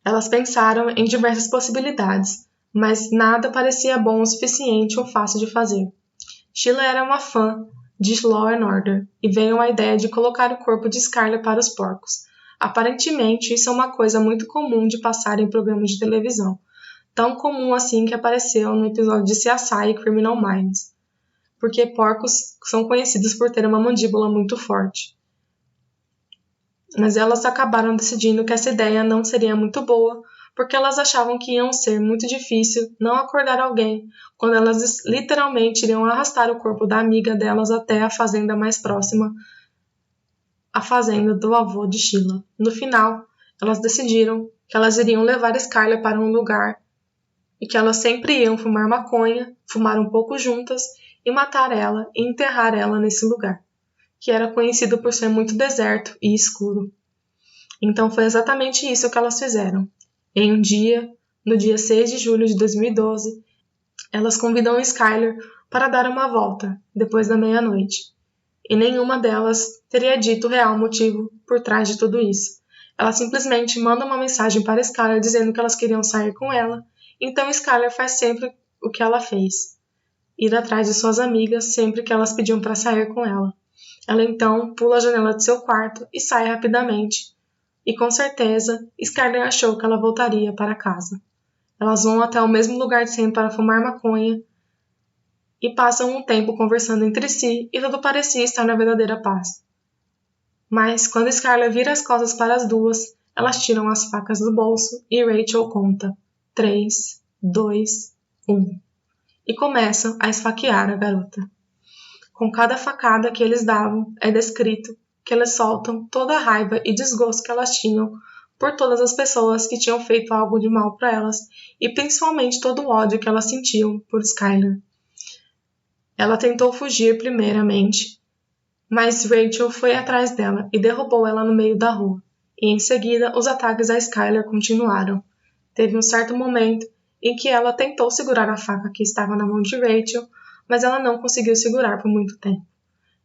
Elas pensaram em diversas possibilidades, mas nada parecia bom o suficiente ou fácil de fazer. Sheila era uma fã de Law and Order e veio a ideia de colocar o corpo de Skylar para os porcos. Aparentemente, isso é uma coisa muito comum de passar em programas de televisão, tão comum assim que apareceu no episódio de CSI e Criminal Minds, porque porcos são conhecidos por ter uma mandíbula muito forte. Mas elas acabaram decidindo que essa ideia não seria muito boa, porque elas achavam que iam ser muito difícil não acordar alguém quando elas literalmente iriam arrastar o corpo da amiga delas até a fazenda mais próxima, a fazenda do avô de Sheila. No final, elas decidiram que elas iriam levar Skyler para um lugar e que elas sempre iam fumar maconha, fumar um pouco juntas e matar ela e enterrar ela nesse lugar, que era conhecido por ser muito deserto e escuro. Então foi exatamente isso que elas fizeram. Em um dia, no dia 6 de julho de 2012, elas convidam Skyler para dar uma volta, depois da meia-noite. E nenhuma delas teria dito o real motivo por trás de tudo isso. Elas simplesmente mandam uma mensagem para Skyler dizendo que elas queriam sair com ela, então Skyler faz sempre o que ela fez, ir atrás de suas amigas sempre que elas pediam para sair com ela. Ela então pula a janela de seu quarto e sai rapidamente. E com certeza, Skyler achou que ela voltaria para casa. Elas vão até o mesmo lugar de sempre para fumar maconha e passam um tempo conversando entre si e tudo parecia estar na verdadeira paz. Mas quando Skyler vira as costas para as duas, elas tiram as facas do bolso e Rachel conta 3, 2, 1 e começam a esfaquear a garota. Com cada facada que eles davam, é descrito que eles soltam toda a raiva e desgosto que elas tinham por todas as pessoas que tinham feito algo de mal para elas e principalmente todo o ódio que elas sentiam por Skyler. Ela tentou fugir primeiramente, mas Rachel foi atrás dela e derrubou ela no meio da rua. E em seguida, os ataques a Skyler continuaram. Teve um certo momento em que ela tentou segurar a faca que estava na mão de Rachel, mas ela não conseguiu segurar por muito tempo.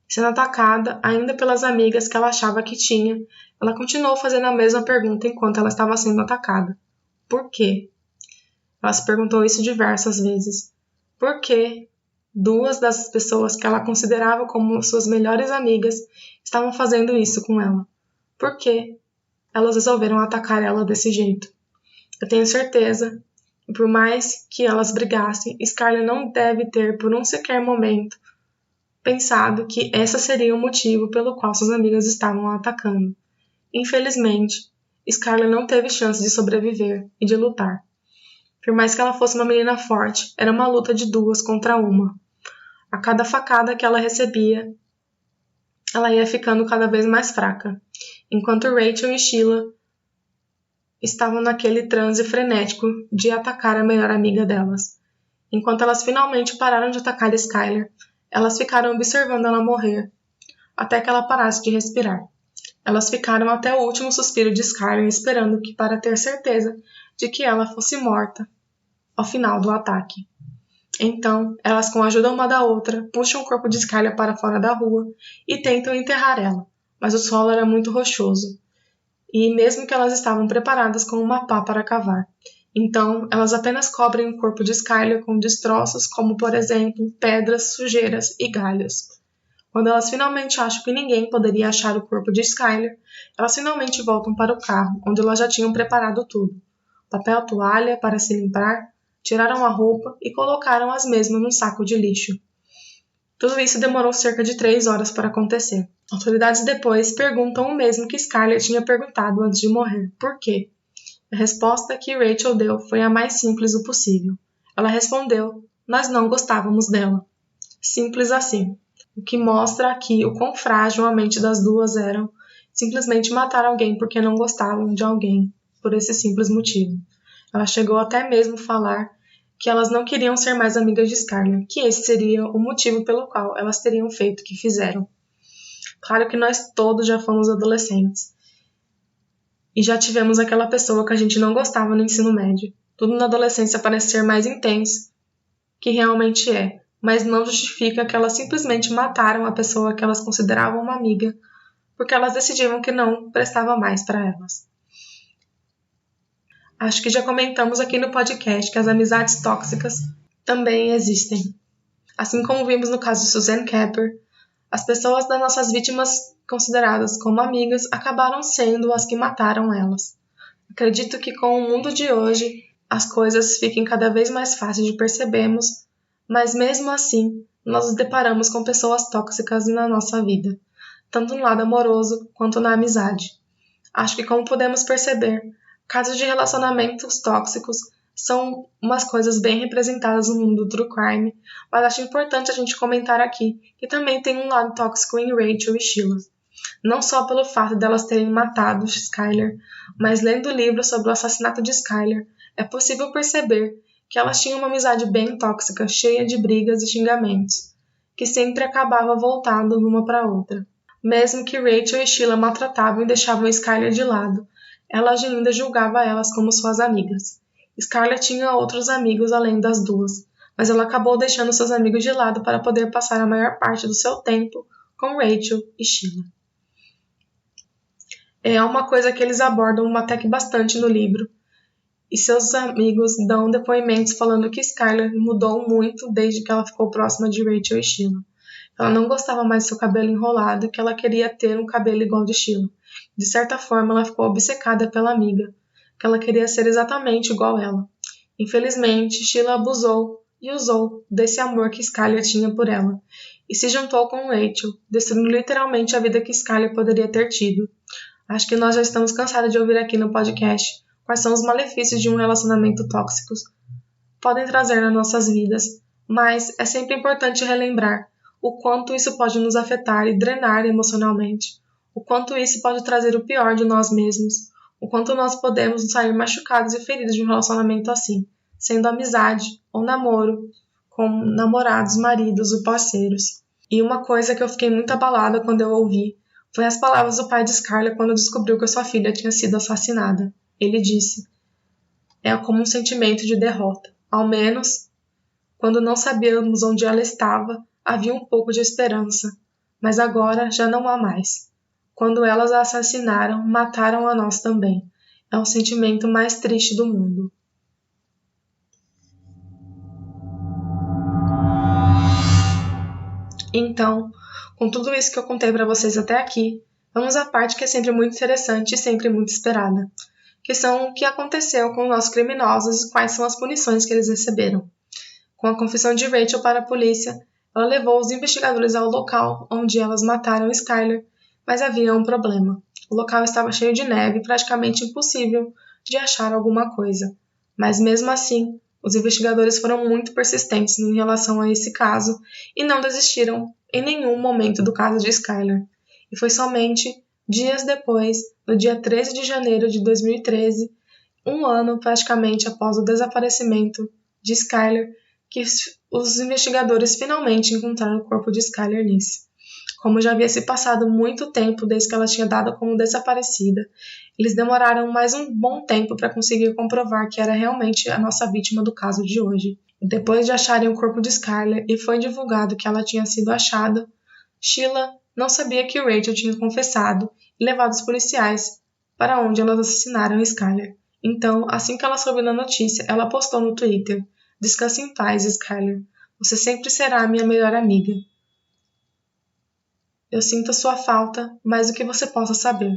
Sendo atacada ainda pelas amigas que ela achava que tinha, ela continuou fazendo a mesma pergunta enquanto ela estava sendo atacada. Por quê? Ela se perguntou isso diversas vezes. Por que duas das pessoas que ela considerava como suas melhores amigas estavam fazendo isso com ela? Por que elas resolveram atacar ela desse jeito? Eu tenho certeza que por mais que elas brigassem, Skyler não deve ter por um sequer momento pensado que esse seria o motivo pelo qual suas amigas estavam a atacando. Infelizmente, Skyler não teve chance de sobreviver e de lutar. Por mais que ela fosse uma menina forte, era uma luta de duas contra uma. A cada facada que ela recebia, ela ia ficando cada vez mais fraca, enquanto Rachel e Sheila estavam naquele transe frenético de atacar a melhor amiga delas. Enquanto elas finalmente pararam de atacar Skyler, elas ficaram observando ela morrer, até que ela parasse de respirar. Elas ficaram até o último suspiro de Skyler esperando para ter certeza de que ela fosse morta ao final do ataque. Então, elas com a ajuda uma da outra, puxam o corpo de Skyler para fora da rua e tentam enterrar ela, mas o solo era muito rochoso, e mesmo que elas estavam preparadas com uma pá para cavar. Então, elas apenas cobrem o corpo de Skyler com destroços como, por exemplo, pedras, sujeiras e galhos. Quando elas finalmente acham que ninguém poderia achar o corpo de Skyler, elas finalmente voltam para o carro, onde elas já tinham preparado tudo. Papel toalha para se limpar, tiraram a roupa e colocaram as mesmas num saco de lixo. Tudo isso demorou cerca de 3 horas para acontecer. Autoridades depois perguntam o mesmo que Skyler tinha perguntado antes de morrer. Por quê? A resposta que Rachel deu foi a mais simples o possível. Ela respondeu, nós não gostávamos dela. Simples assim. O que mostra aqui o quão frágil a mente das duas eram, simplesmente matar alguém porque não gostavam de alguém, por esse simples motivo. Ela chegou até mesmo a falar que elas não queriam ser mais amigas de Skyler, que esse seria o motivo pelo qual elas teriam feito o que fizeram. Claro que nós todos já fomos adolescentes. E já tivemos aquela pessoa que a gente não gostava no ensino médio. Tudo na adolescência parece ser mais intenso, que realmente é, mas não justifica que elas simplesmente mataram a pessoa que elas consideravam uma amiga, porque elas decidiram que não prestava mais para elas. Acho que já comentamos aqui no podcast que as amizades tóxicas também existem. Assim como vimos no caso de Suzanne Capper, as pessoas das nossas vítimas consideradas como amigas, acabaram sendo as que mataram elas. Acredito que com o mundo de hoje, as coisas fiquem cada vez mais fáceis de percebermos, mas mesmo assim, nós nos deparamos com pessoas tóxicas na nossa vida, tanto no lado amoroso quanto na amizade. Acho que, como podemos perceber, casos de relacionamentos tóxicos são umas coisas bem representadas no mundo do true crime, mas acho importante a gente comentar aqui que também tem um lado tóxico em Rachel e Sheila. Não só pelo fato delas terem matado Skyler, mas lendo o livro sobre o assassinato de Skyler, é possível perceber que elas tinham uma amizade bem tóxica, cheia de brigas e xingamentos, que sempre acabava voltando uma para outra. Mesmo que Rachel e Sheila maltratavam e deixavam Skyler de lado, ela ainda julgava elas como suas amigas. Skyler tinha outros amigos além das duas, mas ela acabou deixando seus amigos de lado para poder passar a maior parte do seu tempo com Rachel e Sheila. É uma coisa que eles abordam até que bastante no livro, e seus amigos dão depoimentos falando que Skyler mudou muito desde que ela ficou próxima de Rachel e Sheila. Ela não gostava mais do seu cabelo enrolado e que ela queria ter um cabelo igual de Sheila. De certa forma, ela ficou obcecada pela amiga, que ela queria ser exatamente igual ela. Infelizmente, Sheila abusou e usou desse amor que Skyler tinha por ela, e se juntou com Rachel, destruindo literalmente a vida que Skyler poderia ter tido. Acho que nós já estamos cansados de ouvir aqui no podcast quais são os malefícios de um relacionamento tóxico podem trazer nas nossas vidas, mas é sempre importante relembrar o quanto isso pode nos afetar e drenar emocionalmente, o quanto isso pode trazer o pior de nós mesmos, o quanto nós podemos sair machucados e feridos de um relacionamento assim, sendo amizade ou namoro, com namorados, maridos ou parceiros. E uma coisa que eu fiquei muito abalada quando eu ouvi foi as palavras do pai de Skyler quando descobriu que a sua filha tinha sido assassinada. Ele disse: "É como um sentimento de derrota. Ao menos, quando não sabíamos onde ela estava, havia um pouco de esperança. Mas agora já não há mais. Quando elas a assassinaram, mataram a nós também. É o sentimento mais triste do mundo." Então, com tudo isso que eu contei para vocês até aqui, vamos à parte que é sempre muito interessante e sempre muito esperada, que são o que aconteceu com os nossos criminosos e quais são as punições que eles receberam. Com a confissão de Rachel para a polícia, ela levou os investigadores ao local onde elas mataram Skyler, mas havia um problema. O local estava cheio de neve e praticamente impossível de achar alguma coisa. Mas mesmo assim, os investigadores foram muito persistentes em relação a esse caso e não desistiram em nenhum momento do caso de Skyler. E foi somente dias depois, no dia 13 de janeiro de 2013, um ano praticamente após o desaparecimento de Skyler, que os investigadores finalmente encontraram o corpo de Skyler Nice. Como já havia se passado muito tempo desde que ela tinha dado como desaparecida, eles demoraram mais um bom tempo para conseguir comprovar que era realmente a nossa vítima do caso de hoje. Depois de acharem o corpo de Skyler e foi divulgado que ela tinha sido achada, Sheila não sabia que Rachel tinha confessado e levado os policiais para onde elas assassinaram Skyler. Então, assim que ela soube da notícia, ela postou no Twitter: "Descanse em paz, Skyler. Você sempre será a minha melhor amiga. Eu sinto a sua falta mais do que você possa saber."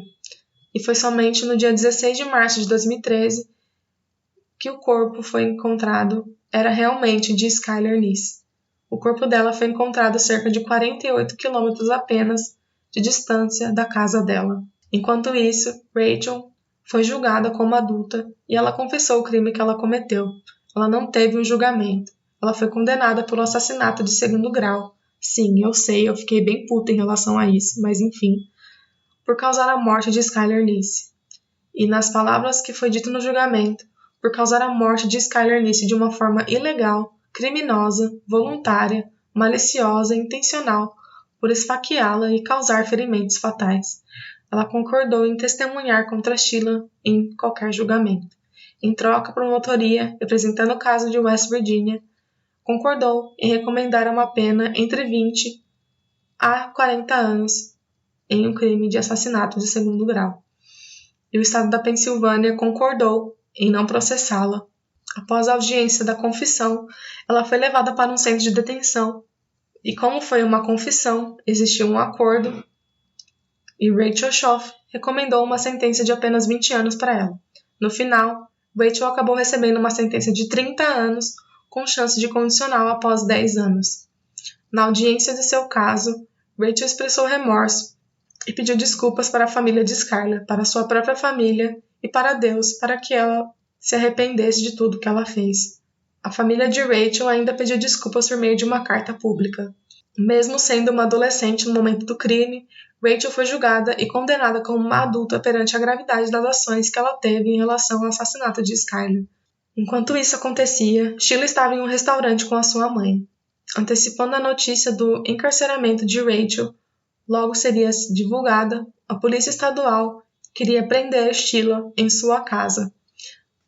E foi somente no dia 16 de março de 2013 que o corpo foi encontrado. Era realmente de Skyler Nice. O corpo dela foi encontrado a cerca de 48 quilômetros apenas de distância da casa dela. Enquanto isso, Rachel foi julgada como adulta e ela confessou o crime que ela cometeu. Ela não teve um julgamento. Ela foi condenada pelo assassinato de segundo grau. Sim, eu sei, eu fiquei bem puta em relação a isso, mas enfim. Por causar a morte de Skyler Nice. E nas palavras que foi dito no julgamento, por causar a morte de Skyler Nice de uma forma ilegal, criminosa, voluntária, maliciosa e intencional, por esfaqueá-la e causar ferimentos fatais. Ela concordou em testemunhar contra Sheila em qualquer julgamento. Em troca, a promotoria, representando o caso de West Virginia, concordou em recomendar uma pena entre 20 a 40 anos em um crime de assassinato de segundo grau. E o estado da Pensilvânia concordou em não processá-la. Após a audiência da confissão, ela foi levada para um centro de detenção. E como foi uma confissão, existiu um acordo e Rachel Schoff recomendou uma sentença de apenas 20 anos para ela. No final, Rachel acabou recebendo uma sentença de 30 anos, com chance de condicional após 10 anos. Na audiência de seu caso, Rachel expressou remorso e pediu desculpas para a família de Skylar, para sua própria família e para Deus, para que ela se arrependesse de tudo que ela fez. A família de Rachel ainda pediu desculpas por meio de uma carta pública. Mesmo sendo uma adolescente no momento do crime, Rachel foi julgada e condenada como uma adulta perante a gravidade das ações que ela teve em relação ao assassinato de Skylar. Enquanto isso acontecia, Sheila estava em um restaurante com a sua mãe. Antecipando a notícia do encarceramento de Rachel, logo seria divulgada, a polícia estadual queria prender Sheila em sua casa.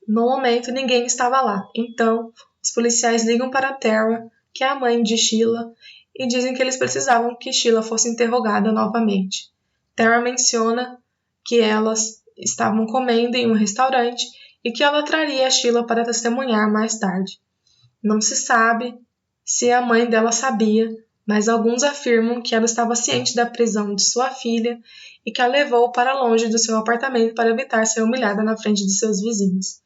No momento, ninguém estava lá, então os policiais ligam para Tara, que é a mãe de Sheila, e dizem que eles precisavam que Sheila fosse interrogada novamente. Tara menciona que elas estavam comendo em um restaurante e que ela traria Sheila para testemunhar mais tarde. Não se sabe se a mãe dela sabia, mas alguns afirmam que ela estava ciente da prisão de sua filha e que a levou para longe do seu apartamento para evitar ser humilhada na frente de seus vizinhos.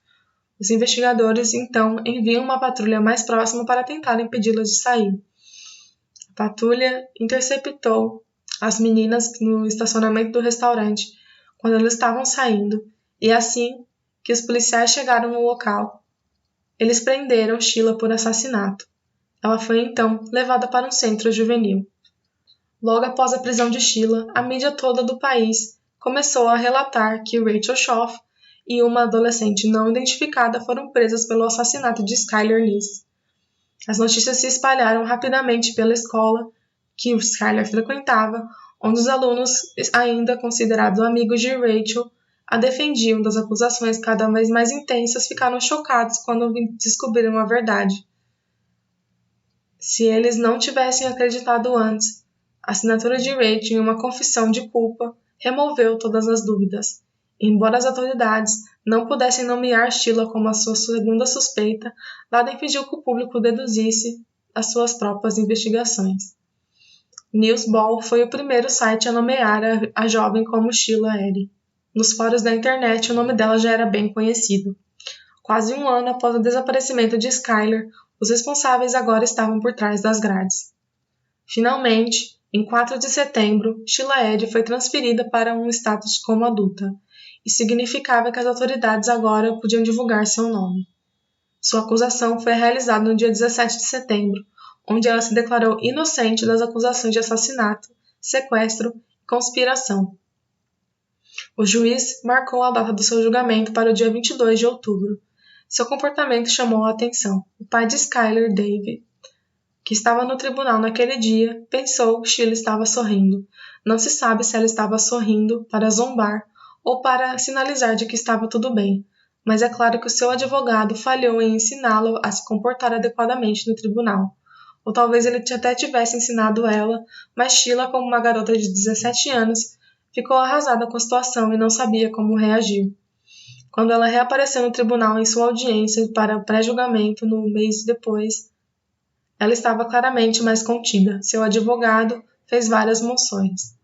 Os investigadores, então, enviam uma patrulha mais próxima para tentar impedi-la de sair. A patrulha interceptou as meninas no estacionamento do restaurante quando elas estavam saindo, e assim que os policiais chegaram no local, eles prenderam Sheila por assassinato. Ela foi, então, levada para um centro juvenil. Logo após a prisão de Sheila, a mídia toda do país começou a relatar que Rachel Schoff e uma adolescente não identificada foram presas pelo assassinato de Skylar Nice. As notícias se espalharam rapidamente pela escola que o Skylar frequentava, onde os alunos, ainda considerados amigos de Rachel, a defendiam das acusações cada vez mais intensas, ficaram chocados quando descobriram a verdade. Se eles não tivessem acreditado antes, a assinatura de Rachel em uma confissão de culpa removeu todas as dúvidas. Embora as autoridades não pudessem nomear Sheila como a sua segunda suspeita, nada impediu que o público deduzisse as suas próprias investigações. Newsball foi o primeiro site a nomear a jovem como Sheila Eddy. Nos fóruns da internet, o nome dela já era bem conhecido. Quase um ano após o desaparecimento de Skylar, os responsáveis agora estavam por trás das grades. Finalmente, em 4 de setembro, Sheila Eddy foi transferida para um status como adulta. Isso significava que as autoridades agora podiam divulgar seu nome. Sua acusação foi realizada no dia 17 de setembro, onde ela se declarou inocente das acusações de assassinato, sequestro e conspiração. O juiz marcou a data do seu julgamento para o dia 22 de outubro. Seu comportamento chamou a atenção. O pai de Skylar, David, que estava no tribunal naquele dia, pensou que Sheila estava sorrindo. Não se sabe se ela estava sorrindo para zombar ou para sinalizar de que estava tudo bem, mas é claro que o seu advogado falhou em ensiná-lo a se comportar adequadamente no tribunal. Ou talvez ele até tivesse ensinado ela, mas Sheila, como uma garota de 17 anos, ficou arrasada com a situação e não sabia como reagir. Quando ela reapareceu no tribunal em sua audiência para o pré-julgamento no mês depois, ela estava claramente mais contida. Seu advogado fez várias moções,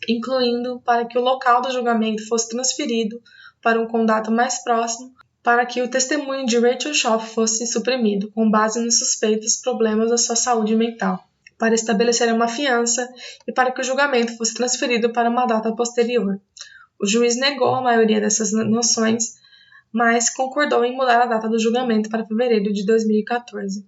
incluindo para que o local do julgamento fosse transferido para um condado mais próximo, para que o testemunho de Rachel Schoff fosse suprimido, com base nos suspeitos problemas da sua saúde mental, para estabelecer uma fiança e para que o julgamento fosse transferido para uma data posterior. O juiz negou a maioria dessas moções, mas concordou em mudar a data do julgamento para fevereiro de 2014,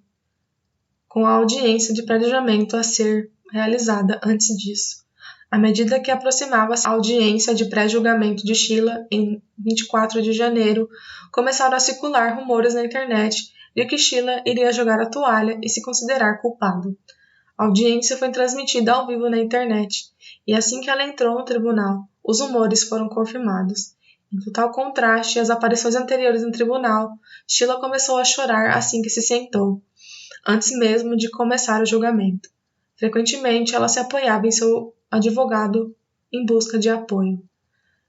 com a audiência de pré-julgamento a ser realizada antes disso. À medida que aproximava a audiência de pré-julgamento de Sheila, em 24 de janeiro, começaram a circular rumores na internet de que Sheila iria jogar a toalha e se considerar culpada. A audiência foi transmitida ao vivo na internet, e assim que ela entrou no tribunal, os rumores foram confirmados. Em total contraste às aparições anteriores no tribunal, Sheila começou a chorar assim que se sentou, antes mesmo de começar o julgamento. Frequentemente, ela se apoiava em seu advogado em busca de apoio.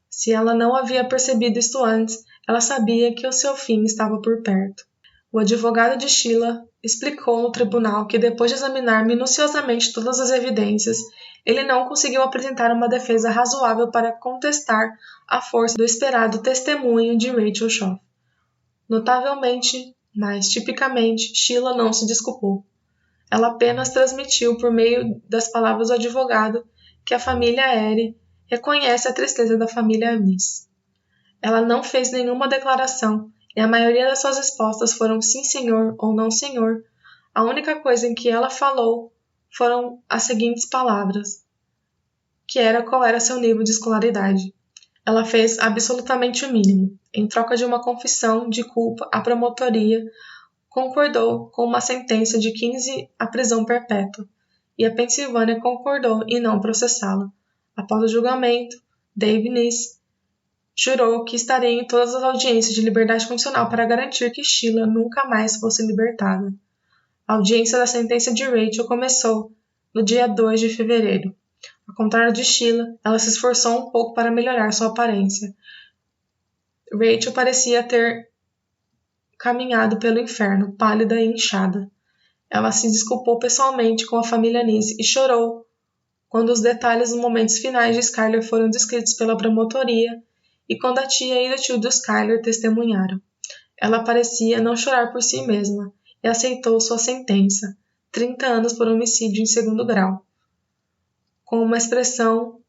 Se ela não havia percebido isto antes, ela sabia que o seu fim estava por perto. O advogado de Sheila explicou no tribunal que depois de examinar minuciosamente todas as evidências, ele não conseguiu apresentar uma defesa razoável para contestar a força do esperado testemunho de Rachel Shaw. Notavelmente, mas tipicamente, Sheila não se desculpou. Ela apenas transmitiu por meio das palavras do advogado que a família Eyre reconhece a tristeza da família Miss. Ela não fez nenhuma declaração e a maioria das suas respostas foram sim senhor ou não senhor. A única coisa em que ela falou foram as seguintes palavras, que era qual era seu nível de escolaridade. Ela fez absolutamente o mínimo. Em troca de uma confissão de culpa, a promotoria concordou com uma sentença de 15 à prisão perpétua, e a Pensilvânia concordou em não processá-la. Após o julgamento, Dave Nice jurou que estaria em todas as audiências de liberdade condicional para garantir que Sheila nunca mais fosse libertada. A audiência da sentença de Rachel começou no dia 2 de fevereiro. Ao contrário de Sheila, ela se esforçou um pouco para melhorar sua aparência. Rachel parecia ter caminhado pelo inferno, pálida e inchada. Ela se desculpou pessoalmente com a família Nice e chorou quando os detalhes dos momentos finais de Skyler foram descritos pela promotoria e quando a tia e o tio de Skyler testemunharam. Ela parecia não chorar por si mesma e aceitou sua sentença, 30 anos por homicídio em segundo grau, com uma expressão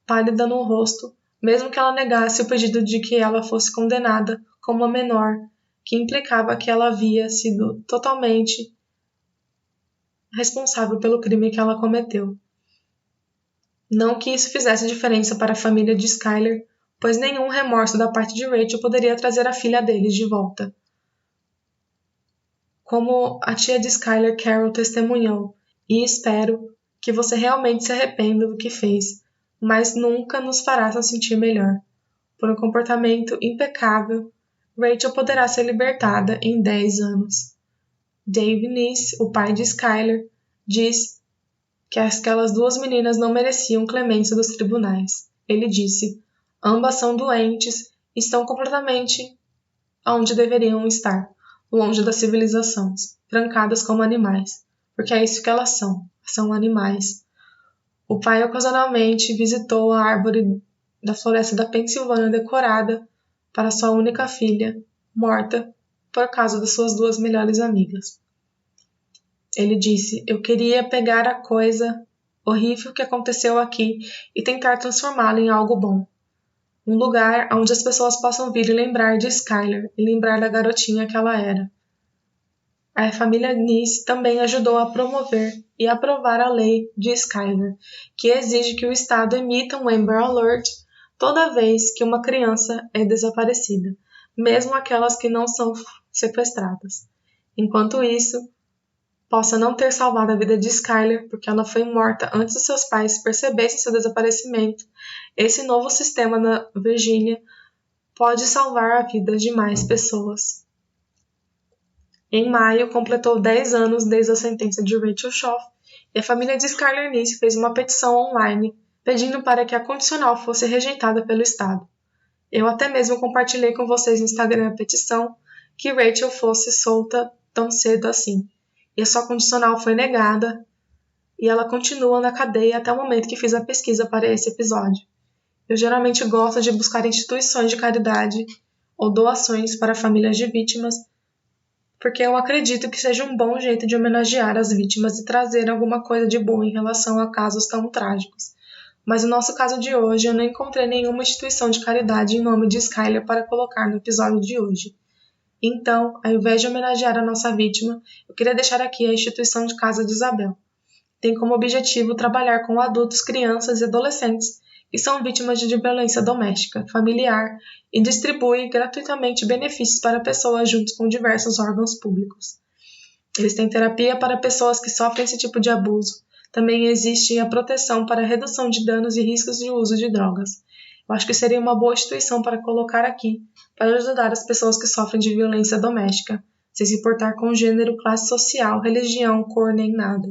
pálida no rosto, mesmo que ela negasse o pedido de que ela fosse condenada como uma menor, que implicava que ela havia sido totalmente responsável pelo crime que ela cometeu. Não que isso fizesse diferença para a família de Skyler, pois nenhum remorso da parte de Rachel poderia trazer a filha deles de volta. Como a tia de Skyler, Carol, testemunhou, e espero que você realmente se arrependa do que fez, mas nunca nos fará se sentir melhor. Por um comportamento impecável, Rachel poderá ser libertada em 10 anos. Dave Nice, o pai de Skyler, diz que aquelas duas meninas não mereciam clemência dos tribunais. Ele disse: ambas são doentes e estão completamente onde deveriam estar, longe das civilizações, trancadas como animais, porque é isso que elas são animais. O pai ocasionalmente visitou a árvore da floresta da Pensilvânia decorada para sua única filha, morta por causa das suas duas melhores amigas. Ele disse: eu queria pegar a coisa horrível que aconteceu aqui e tentar transformá-la em algo bom. Um lugar onde as pessoas possam vir e lembrar de Skyler e lembrar da garotinha que ela era. A família Nice também ajudou a promover e aprovar a lei de Skyler, que exige que o Estado emita um Amber Alert toda vez que uma criança é desaparecida, mesmo aquelas que não são sequestradas. Enquanto isso, possa não ter salvado a vida de Skyler porque ela foi morta antes de seus pais percebessem seu desaparecimento, esse novo sistema na Virgínia pode salvar a vida de mais pessoas. Em maio, completou 10 anos desde a sentença de Rachel Shaw e a família de Skyler Nice fez uma petição online pedindo para que a condicional fosse rejeitada pelo Estado. Eu até mesmo compartilhei com vocês no Instagram a petição que Rachel fosse solta tão cedo assim. E a sua condicional foi negada e ela continua na cadeia até o momento que fiz a pesquisa para esse episódio. Eu geralmente gosto de buscar instituições de caridade ou doações para famílias de vítimas, porque eu acredito que seja um bom jeito de homenagear as vítimas e trazer alguma coisa de bom em relação a casos tão trágicos. Mas no nosso caso de hoje, eu não encontrei nenhuma instituição de caridade em nome de Skyler para colocar no episódio de hoje. Então, ao invés de homenagear a nossa vítima, eu queria deixar aqui a instituição de Casa de Isabel. Tem como objetivo trabalhar com adultos, crianças e adolescentes que são vítimas de violência doméstica, familiar e distribui gratuitamente benefícios para pessoas junto com diversos órgãos públicos. Eles têm terapia para pessoas que sofrem esse tipo de abuso. Também existe a proteção para a redução de danos e riscos de uso de drogas. Eu acho que seria uma boa instituição para colocar aqui, para ajudar as pessoas que sofrem de violência doméstica, sem se importar com gênero, classe social, religião, cor nem nada.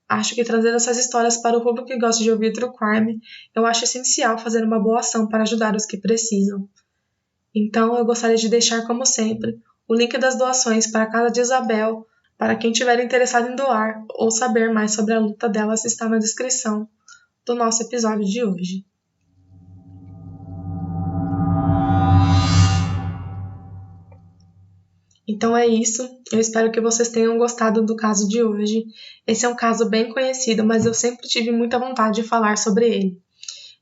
Acho que trazer essas histórias para o público que gosta de ouvir true crime, eu acho essencial fazer uma boa ação para ajudar os que precisam. Então, eu gostaria de deixar, como sempre, o link das doações para a Casa de Isabel, para quem estiver interessado em doar ou saber mais sobre a luta delas está na descrição. do nosso episódio de hoje. Então é isso, eu espero que vocês tenham gostado do caso de hoje. Esse é um caso bem conhecido, mas eu sempre tive muita vontade de falar sobre ele.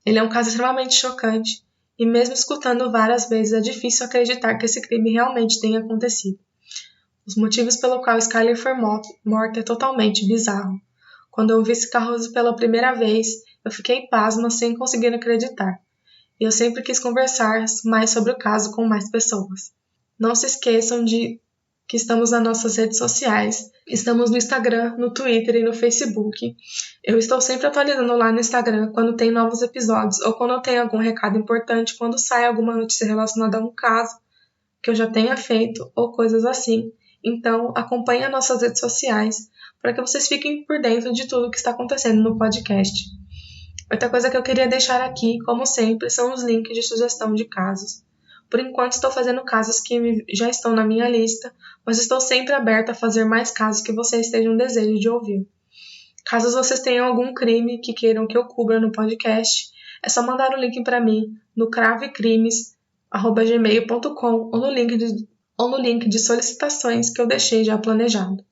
Ele é um caso extremamente chocante, e mesmo escutando várias vezes é difícil acreditar que esse crime realmente tenha acontecido. Os motivos pelo qual Skyler foi morta é totalmente bizarro. Quando eu vi esse caso pela primeira vez, eu fiquei pasma sem conseguir acreditar. E eu sempre quis conversar mais sobre o caso com mais pessoas. Não se esqueçam de que estamos nas nossas redes sociais. Estamos no Instagram, no Twitter e no Facebook. Eu estou sempre atualizando lá no Instagram quando tem novos episódios ou quando eu tenho algum recado importante, quando sai alguma notícia relacionada a um caso que eu já tenha feito ou coisas assim. Então, acompanhe as nossas redes sociais para que vocês fiquem por dentro de tudo que está acontecendo no podcast. Outra coisa que eu queria deixar aqui, como sempre, são os links de sugestão de casos. Por enquanto estou fazendo casos que já estão na minha lista, mas estou sempre aberta a fazer mais casos que vocês tenham desejo de ouvir. Caso vocês tenham algum crime que queiram que eu cubra no podcast, é só mandar o link para mim no cravecrimes@gmail.com ou no link de solicitações que eu deixei já planejado.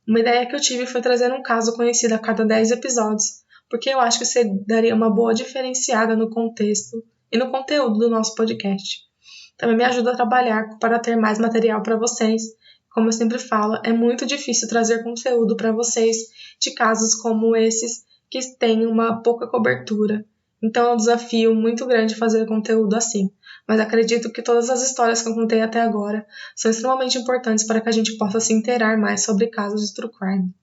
Uma ideia que eu tive foi trazer um caso conhecido a cada 10 episódios, porque eu acho que você daria uma boa diferenciada no contexto e no conteúdo do nosso podcast. Também me ajuda a trabalhar para ter mais material para vocês. Como eu sempre falo, é muito difícil trazer conteúdo para vocês de casos como esses que têm uma pouca cobertura. Então é um desafio muito grande fazer conteúdo assim. Mas acredito que todas as histórias que eu contei até agora são extremamente importantes para que a gente possa se inteirar mais sobre casos de true crime.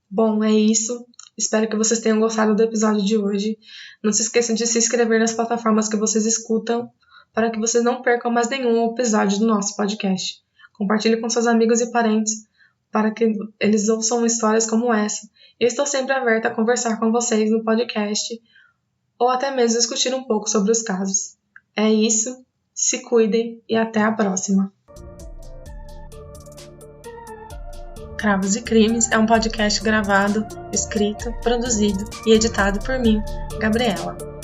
Bom, é isso. Espero que vocês tenham gostado do episódio de hoje. Não se esqueçam de se inscrever nas plataformas que vocês escutam, para que vocês não percam mais nenhum episódio do nosso podcast. Compartilhe com seus amigos e parentes para que eles ouçam histórias como essa. Eu estou sempre aberta a conversar com vocês no podcast ou até mesmo discutir um pouco sobre os casos. É isso, se cuidem e até a próxima. Cravos e Crimes é um podcast gravado, escrito, produzido e editado por mim, Gabriela.